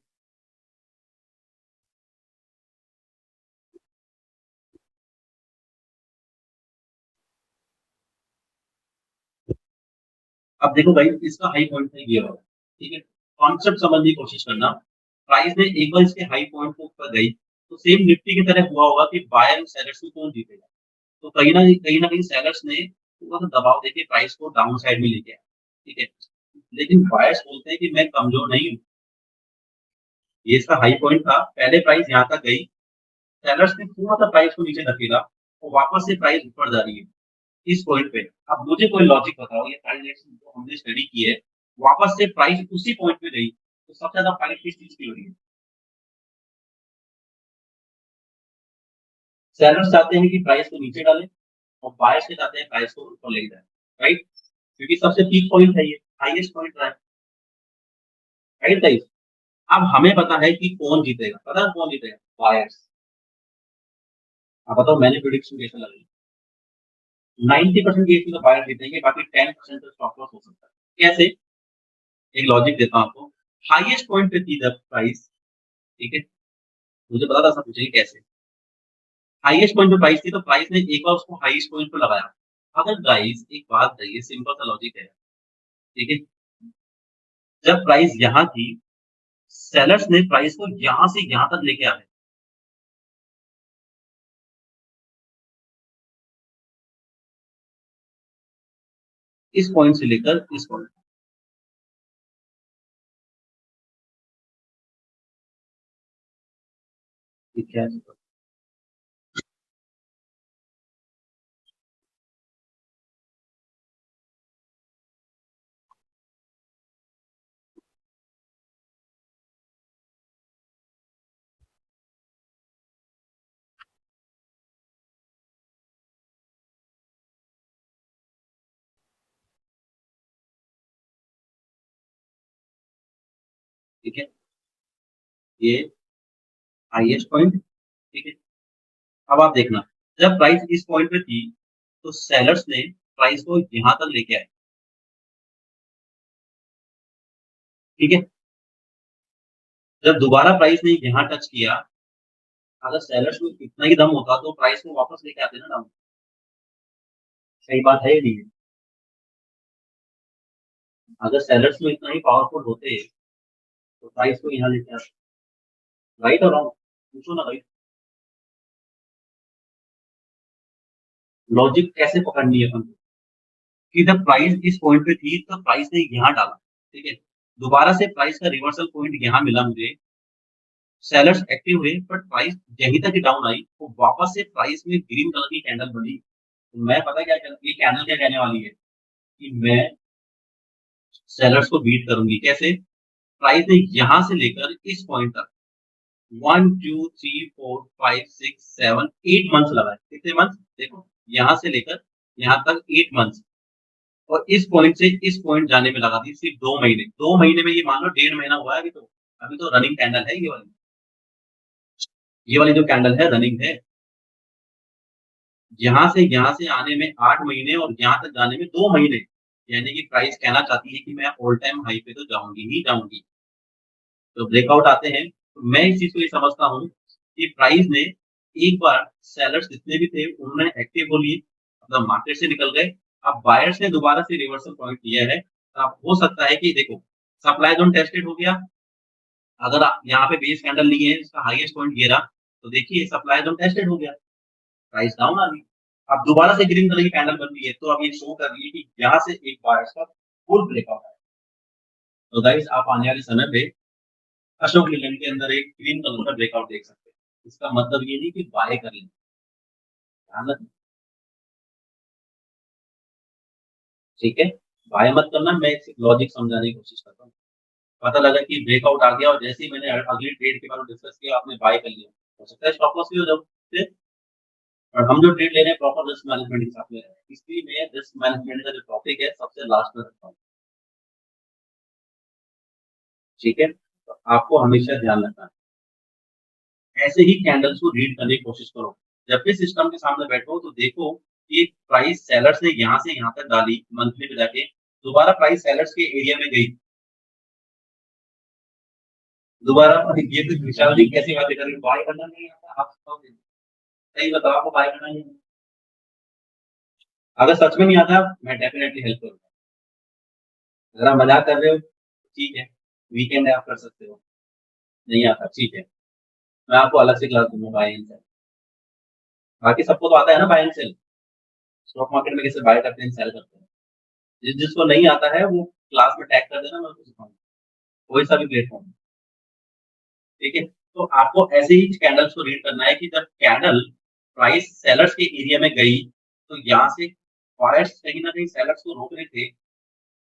अब देखो भाई, इसका हाई पॉइंट है ये वाला, ठीक है। कॉन्सेप्ट समझने की कोशिश करना। प्राइस ने एक बार इसके हाई पॉइंट को ऊपर गई, तो सेम निफ्टी की तरह हुआ होगा कि बायर और सेलर्स में कौन जीतेगा। तो कहीं ना कहीं सेलर्स ने थोड़ा सा दबाव देके प्राइस को डाउन साइड में लेके आया, ठीक है। लेकिन बायर्स बोलते हैं कि मैं कमजोर नहीं हूँ। ये इसका हाई पॉइंट था, पहले प्राइस यहाँ तक गई, सेलर्स ने थोड़ा सा प्राइस को नीचे धकेला और वापस से प्राइस ऊपर जा रही है इस पॉइंट पे। अब मुझे कोई लॉजिक बताओ, ये प्राइस एक्शन जो हमने स्टडी की है, वापस से प्राइस उसी पॉइंट पे गई, तो सबसे ज्यादा फाइट किस चीज की हो रही है? सेलर्स चाहते हैं कि प्राइस को नीचे डालें और बायर्स के चाहते हैं प्राइस को ऊपर ले जाए, राइट। क्योंकि सबसे पीक पॉइंट है, ये हाईएस्ट पॉइंट रहा है, राइट गाइस। अब हमें पता है कि कौन जीतेगा, पता है कौन जीतेगा? बायर्स। अब बताओ मैंने प्रिडिक्शन कैसे लगाई? 90% केस में तो बायर जीतेंगे, बाकी 10% तो स्टॉप लॉस हो सकता है। कैसे? एक लॉजिक देता हूँ आपको। हाईएस्ट पॉइंट पे थी जब प्राइस, ठीक है, मुझे पता था सब पूछेंगे कैसे। हाईएस्ट पॉइंट पे प्राइस थी, तो प्राइस ने एक बार उसको हाईएस्ट पॉइंट पे लगाया। अगर गाइस एक बात है, ये सिंपल सा लॉजिक है, ठीक है। जब प्राइस यहाँ थी, सेलर्स ने प्राइस को यहाँ से यहाँ तक लेके आए, इस पॉइंट से लेकर इस पॉइंट, ठीक है। ठीक है, ये हाईएस्ट पॉइंट, ठीक है। अब आप देखना, जब प्राइस इस पॉइंट पे थी, तो सेलर्स ने प्राइस को यहाँ तक लेके आए, ठीक है। जब दोबारा प्राइस ने यहाँ टच किया, अगर सेलर्स में इतना ही दम होता तो प्राइस को वापस लेके आते ना डाउन। सही बात है ये नहीं है? अगर सेलर्स में इतना ही पावरफुल होते तो प्राइस को यहाँ लेके आते, राइट और रॉन्ग? पूछो ना भाई। लॉजिक कैसे पकड़नी है अपन को? कि जब प्राइस इस पॉइंट पे थी, तो प्राइस ने यहाँ डाला, ठीक है। दोबारा से प्राइस का रिवर्सल पॉइंट यहाँ मिला मुझे, सेलर्स एक्टिव हुए, बट प्राइस यहीं तक ही डाउन आई, तो वापस से प्राइस में ग्रीन कलर की कैंडल बनी। तो मैं पता क्या ये कैंडल क्या कहने वाली है, कि मैं सेलर्स को बीट करूंगी। कैसे? प्राइस ने यहां से लेकर इस पॉइंट तक 1 2 3 4 5 6 7 8 मंथ्स लगाए। कितने मंथ देखो, यहां से लेकर यहाँ तक 8 मंथ्स, और इस पॉइंट से इस पॉइंट जाने में लगा दी सिर्फ 2 महीने। 2 महीने में ये मान लो 1.5 महीना हुआ है अभी तो। अभी तो रनिंग कैंडल है ये वाली जो कैंडल है रनिंग है। यहाँ से आने में 8 महीने और यहाँ तक जाने में 2 महीने, यानी कि प्राइस कहना चाहती है कि मैं ऑल टाइम हाई पे तो जाऊंगी ही जाऊंगी। तो ब्रेकआउट आते हैं, तो मैं इस चीज को ये समझता हूँ कि प्राइस ने एक बार, सेलर्स जितने भी थे उन्होंने एक्टिव हो लिए, मतलब मार्केट से निकल गए। अब बायर्स ने दोबारा से रिवर्सल पॉइंट लिया है, अब हो सकता है कि देखो सप्लाई जोन टेस्टेड हो गया, अगर यहाँ पे बेस कैंडल नहीं है, इसका हाईएस्ट पॉइंट ये रहा, तो देखिए सप्लाई जोन टेस्टेड हो गया, प्राइस डाउन आ गई। अब दोबारा से ग्रीन कलर की कैंडल बन रही है, तो अब ये शो कर रही है कि यहाँ से एक बायर्स का फुल ब्रेकआउट है। तो गाइस आप आने वाले समय पे अशोक लीलैंड के अंदर एक ग्रीन कलर का ब्रेकआउट देख सकते हैं। इसका मतलब ये नहीं कि बाय कर लें, ध्यान रखना, ठीक है? बाय मत करना, मैं एक लॉजिक समझाने की कोशिश करता हूँ। पता लगा कि ब्रेकआउट आ गया और जैसे ही मैंने अगली ट्रेड के बारे में डिस्कस किया, आपने बाय कर लिया, हो सकता है स्टॉप लॉस भी हो जाओ। और हम जो ट्रेड ले रहे हैं प्रॉपर रिस्क मैनेजमेंट के साथ ले रहे हैं, इसलिए मैं रिस्क मैनेजमेंट का जो टॉपिक है सबसे लास्ट में रखता हूँ, ठीक है? तो आपको हमेशा ध्यान रखना है। ऐसे ही कैंडल्स को रीड करने की कोशिश करो। जब भी सिस्टम के सामने बैठो तो देखो कि प्राइस सेलर्स ने यहाँ से यहाँ तक डाली मंथली पे जाके, दोबारा प्राइस सेलर्स के एरिया में गई, दोबारा ये तो विशाल जी कैसी बातें कर रहे हो, बाय करना नहीं आता आप बताओ, सही बताओ आपको बाय करना नहीं आता? अगर सच में नहीं आता मैं डेफिनेटली हेल्प करूंगा। अगर आप मजाक कर रहे हो ठीक है, वीकेंड है आप कर सकते हो, नहीं आता ठीक है, मैं आपको अलग से क्लास दूंगा बाय एंड सेल। बाकी सबको तो आता है ना buy and sell, stock market में कैसे बाय करते हैं सेल करते हैं। जिसको नहीं आता है वो क्लास में टैग कर देना, मैं उसको सिखाऊंगा, कोई सा भी प्लेटफॉर्म, ठीक है? तो आपको ऐसे ही कैंडल्स को रीड करना है कि जब कैंडल प्राइस सेलर्स के एरिया में गई, तो यहाँ से बायर्स कहीं ना कहीं सेलर्स को रोक रहे थे,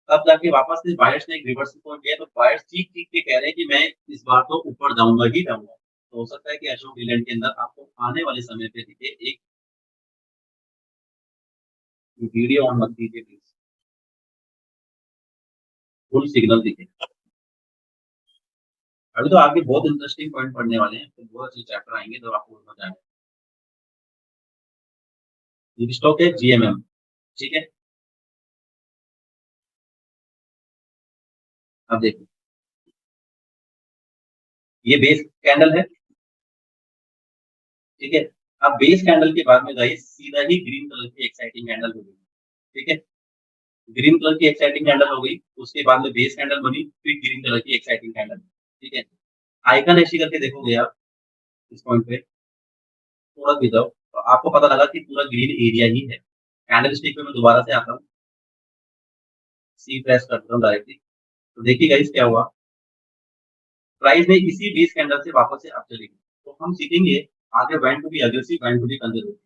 तब जाके वापस से बायर्स ने एक रिवर्सल पॉइंट लिया, तो बायर्स चीख चीख के कह रहे हैं कि मैं इस बार तो ऊपर जाऊंगा ही जाऊंगा। तो हो सकता है कि अशोक लीलैंड के अंदर आपको आने वाले समय पे दिखे एक वीडियो ऑन मत कीजिए प्लीज, फुल सिग्नल दिखे। अभी तो आगे बहुत इंटरेस्टिंग पॉइंट पढ़ने वाले हैं, तो बहुत अच्छे चैप्टर आएंगे तो आपको मजा आएगा। ये स्टॉक है जीएमएम, ठीक है? अब देखो ये बेस कैंडल है, ठीक है? अब बेस कैंडल के बाद में गाइस सीधा ही ग्रीन कलर की एक्साइटिंग कैंडल हो गई, ठीक है? ग्रीन कलर की एक्साइटिंग कैंडल हो गई, उसके बाद में बेस कैंडल बनी, फिर ग्रीन कलर की एक्साइटिंग कैंडल, ठीक है? आइकन ऐसी करके देखोगे आप इस पॉइंट पे, थोड़ा भी जाओ तो आपको पता लगा कि पूरा ग्रीन एरिया ही है। कैंडल स्टिक पे मैं दोबारा से आता हूँ, सी प्रेस करता हूँ डायरेक्टली, तो देखिए गाइस क्या हुआ, प्राइस में इसी बेस कैंडल से वापस से अप चली गई। तो हम सीखेंगे आगे when to be aggressive, when to be conservative,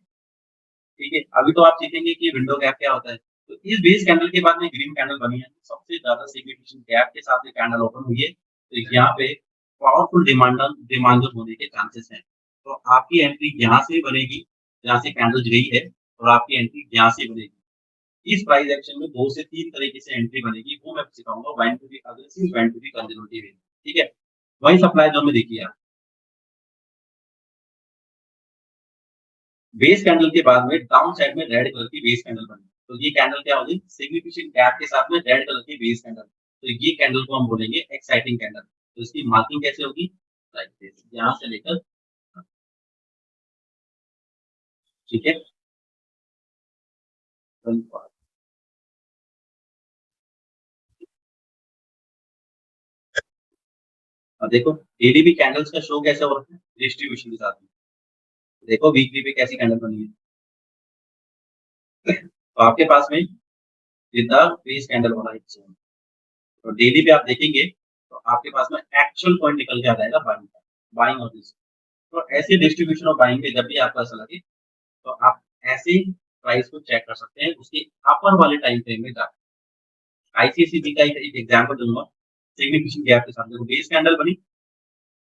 ठीक है? अभी तो आप सीखेंगे कि विंडो गैप क्या होता है। तो इस बेस कैंडल के बाद में ग्रीन कैंडल बनी है, सबसे ज्यादा सिग्निफिकेंट गैप के साथ ये कैंडल ओपन हुई है, तो यहाँ पे पावरफुल डिमांड होने के चांसेस हैं। तो आपकी एंट्री यहाँ से बनेगी, जहाँ से कैंडल गई है, और आपकी एंट्री यहाँ से बनेगी। इस प्राइस एक्शन में 2 से 3 तरीके से एंट्री बनेगी, वो मैं सिखाऊंगा, when to be aggressive, when to be conservative, ठीक है? वही सप्लाई जोन में देखिए आप, बेस कैंडल के बाद में डाउन साइड में रेड कलर की बेस कैंडल बनी, तो ये कैंडल क्या होगी, सिग्निफिकेंट गैप के साथ में रेड कलर की बेस कैंडल, तो ये कैंडल को हम बोलेंगे एक्साइटिंग कैंडल। तो इसकी मार्किंग कैसे होगी, लाइक दिस, यहाँ से लेकर, ठीक है? अब देखो डेली भी कैंडल्स का शो कैसे हो रहा है डिस्ट्रीब्यूशन के साथ में, देखो वीकली पे कैसी कैंडल बनी है, तो आपके पास में जितना बेस कैंडल होना चाहिए, तो डेली पे आप देखेंगे तो आपके पास में एक्चुअल पॉइंट निकल के आ जाएगा बाइंग का, बाइंग और दिस। तो ऐसे डिस्ट्रीब्यूशन ऑफ बाइंग पे जब भी आपको ऐसा लगे, तो आप ऐसे ही प्राइस को चेक कर सकते हैं उसके अपर वाले टाइम फ्रेम में जाकर। आईसीआईसीआई का एक एग्जांपल दूंगा, सिग्निफिकेंट गैप के साथ देखो बेस कैंडल बनी,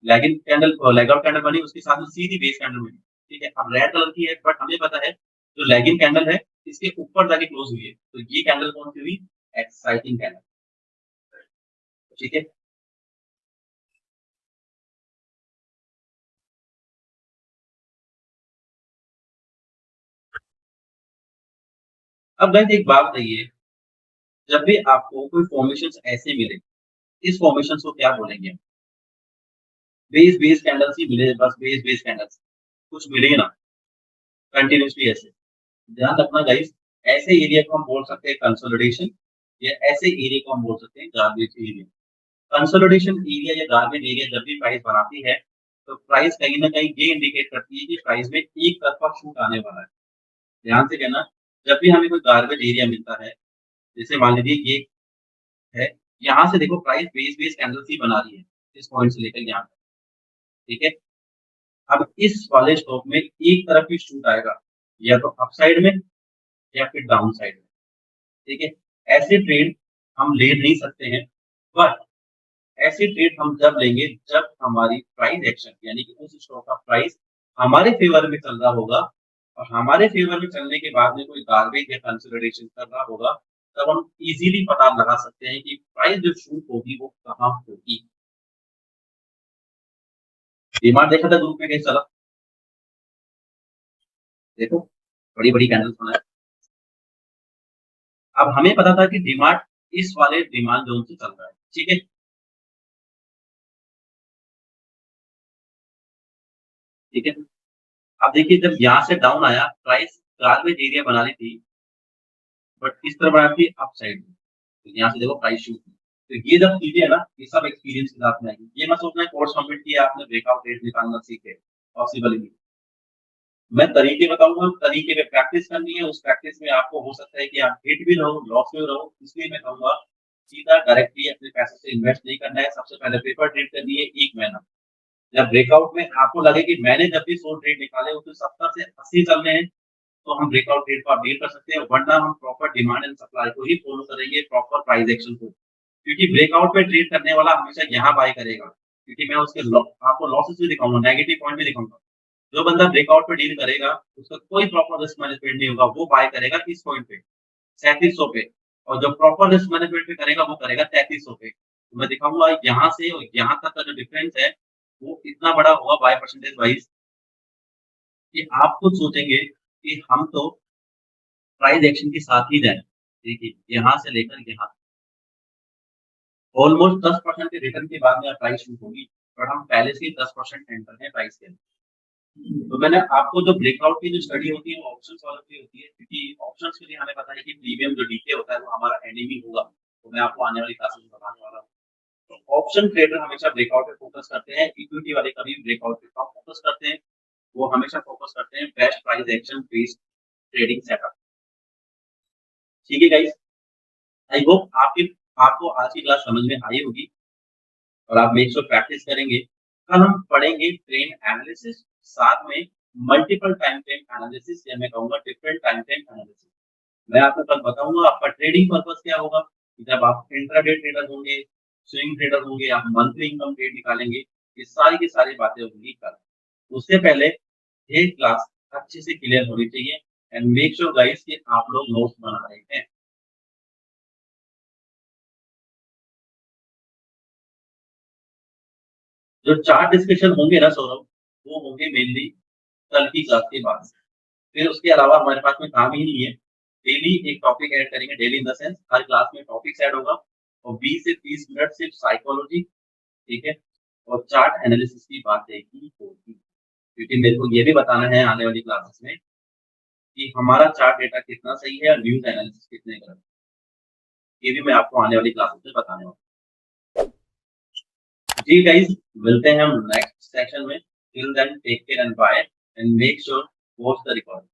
लैगिंग कैंडल लेगआउट कैंडल बनी, उसके साथ में सीधी बेस कैंडल बनी, ठीक है? अब रेड कलर की है, बट हमें पता है जो लैगिंग कैंडल है इसके ऊपर जाके क्लोज हुई है, तो ये कैंडल कौन सी हुई, एक्साइटिंग कैंडल, ठीक है? अब गाइस एक बात बताइए, जब भी आपको कोई फॉर्मेशन ऐसे मिले, इस फॉर्मेशन को क्या बोलेंगे? बेस बेस कैंडल्स ही मिले, बस बेस बेस कैंडल्स, कुछ मिले ना कंटिन्यूअसली ऐसे। ध्यान रखना गाइस, ऐसे एरिया को हम बोल सकते हैं कंसोलिडेशन, या ऐसे एरिया को हम बोल सकते हैं गार्बेज एरिया। कंसोलिडेशन एरिया या गार्बेज एरिया जब भी प्राइस बनाती है तो प्राइस कहीं ना कहीं ये इंडिकेट करती है कि प्राइस में एक तरफा शूट आने वाला है। ध्यान से कहना, जब भी हमें कोई गार्बेज एरिया मिलता है, जैसे मान लीजिए ये है, यहाँ से देखो प्राइस बेस बेस कैंडल सी बना रही है इस पॉइंट से लेकर यहाँ तक, ठीक है। अब इस वाले स्टॉक में एक तरफ ही शूट आएगा, या तो अप साइड में या फिर डाउन साइड में, ठीक है। ऐसे ट्रेड हम ले नहीं सकते हैं, बट ऐसे ट्रेड हम जब लेंगे जब हमारी प्राइस एक्शन यानी कि उस स्टॉक का प्राइस हमारे फेवर में चल रहा होगा, और हमारे फेवर में चलने के बाद में कोई गार्बेज या कंसोलिडेशन कर रहा होगा, तब हम इजीली पता लगा सकते हैं कि प्राइस जो शूट होगी वो कहाँ होगी। डिमांड देखा था ग्रुप में कैसे चला, देखो बड़ी बड़ी कैंडल्स बनाए। अब हमें पता था कि डिमांड इस वाले डिमांड जोन से चल रहा है, ठीक है, ठीक है। अब देखिए जब यहाँ से डाउन आया प्राइस गार्बेज एरिया बना ली थी, बट किस तरह बना थी अप साइड में, तो यहाँ से देखो प्राइस शूट हुई। तो ये जब चीजें है ना, ये सब एक्सपीरियंस के साथ में आएगी। ये मत सोचना कोर्स कंप्लीट किया आपने ब्रेकआउट रेट निकालना सीखे, पॉसिबल ही नहीं। मैं तरीके बताऊंगा, तरीके पे प्रैक्टिस करनी है, उस प्रैक्टिस में आपको हो सकता है कि आप हिट भी रहो लॉस में रहो, इसलिए मैं कहूंगा सीधा डायरेक्टली अपने पैसे से इन्वेस्ट नहीं करना है। सबसे पहले पेपर ट्रेड करनी है 1 महीना। जब ब्रेकआउट में आपको लगे कि मैंने जब भी 100 ट्रेड निकाले उसमें 70 से 80 चलने हैं, तो हम ब्रेकआउट ट्रेड को आप डील कर सकते हैं, वरना हम प्रॉपर डिमांड एंड सप्लाई को ही फॉलो करेंगे, प्रॉपर प्राइस एक्शन को। क्योंकि ब्रेकआउट में ट्रेड करने वाला हमेशा यहाँ बाय करेगा, क्योंकि मैं उसके आपको लॉसेस भी दिखाऊंगा, नेगेटिव पॉइंट भी दिखाऊंगा। जो बंदा ब्रेकआउट पे डील करेगा उसका कोई प्रॉपर रिस्क मैनेजमेंट नहीं होगा, वो बाय करेगा इस पॉइंट पे 3700 पे, और जो प्रॉपर रिस्क मैनेजमेंट पे करेगा वो करेगा 3300 पे। तो मैं दिखाऊंगा यहाँ से और यहाँ तक का जो डिफरेंस है वो इतना बड़ा होगा बाय परसेंटेज वाइज, कि आप खुद सोचेंगे कि हम तो प्राइस एक्शन के साथ ही जाएं। देखिए यहाँ से लेकर यहाँ ऑलमोस्ट 10% के रिटर्न के बाद में प्राइस शूट होगी, और हम पहले से ही 10% एंटर है प्राइस के अंदर। तो मैंने आपको जो ब्रेकआउट की जो स्टडी होती है वो ऑप्शंस वालों की होती है, क्योंकि ऑप्शंस के लिए हमें पता है कि प्रीमियम जो डीके होता है वो हमारा एनिमी होगा। तो मैं आपको आने वाली क्लासेस में बताने वाला हूँ। तो ऑप्शन ट्रेडर हमेशा ब्रेकआउट पे फोकस करते हैं, इक्विटी वाले कभी ब्रेकआउट पे कम फोकस करते हैं। वो हमेशा फोकस करते हैं best price action based trading setup. ठीक है गाइस, आई होप आपकी आपको आज की क्लास समझ में आई होगी, और आप मेक श्योर प्रैक्टिस करेंगे। कल हम पढ़ेंगे ट्रेंड एनालिसिस, साथ में मल्टीपल टाइम फ्रेम एनालिसिस, या मैं कहूंगा डिफरेंट टाइम फ्रेम एनालिसिस। मैं आपको कल बताऊंगा आपका ट्रेडिंग पर्पस क्या होगा, जब आप इंट्राडे ट्रेडर होंगे, स्विंग ट्रेडर होंगे, आप मंथली इनकम ट्रेड निकालेंगे, ये सारी की सारी बातें होंगी कल। उससे पहले ये क्लास अच्छे से क्लियर होनी चाहिए, एंड मेक श्योर गाइस कि आप लोग नोट्स बना रहे हैं। जो चार्ट डिस्कशन होंगे ना सौरभ, वो होंगे मेनली कल की क्लास के बाद। फिर उसके अलावा हमारे पास में काम ही नहीं है। डेली एक टॉपिक ऐड करेंगे, daily in the sense her class में टॉपिक्स ऐड होगा, और 20 से 30 मिनट सिर्फ साइकोलॉजी, ठीक है, और चार्ट एनालिसिस की बातें ही होगी। क्योंकि मेरे को ये भी बताना है आने वाली क्लासेस में कि हमारा चार्ट डेटा कितना सही है और न्यूज एनालिसिस कितने गलत है। ये भी मैं आपको आने वाली क्लासेस में बताने वाला हूँ। जी गाइस, मिलते हैं हम नेक्स्ट सेशन में। Till then take care and bye, and make sure watch the record.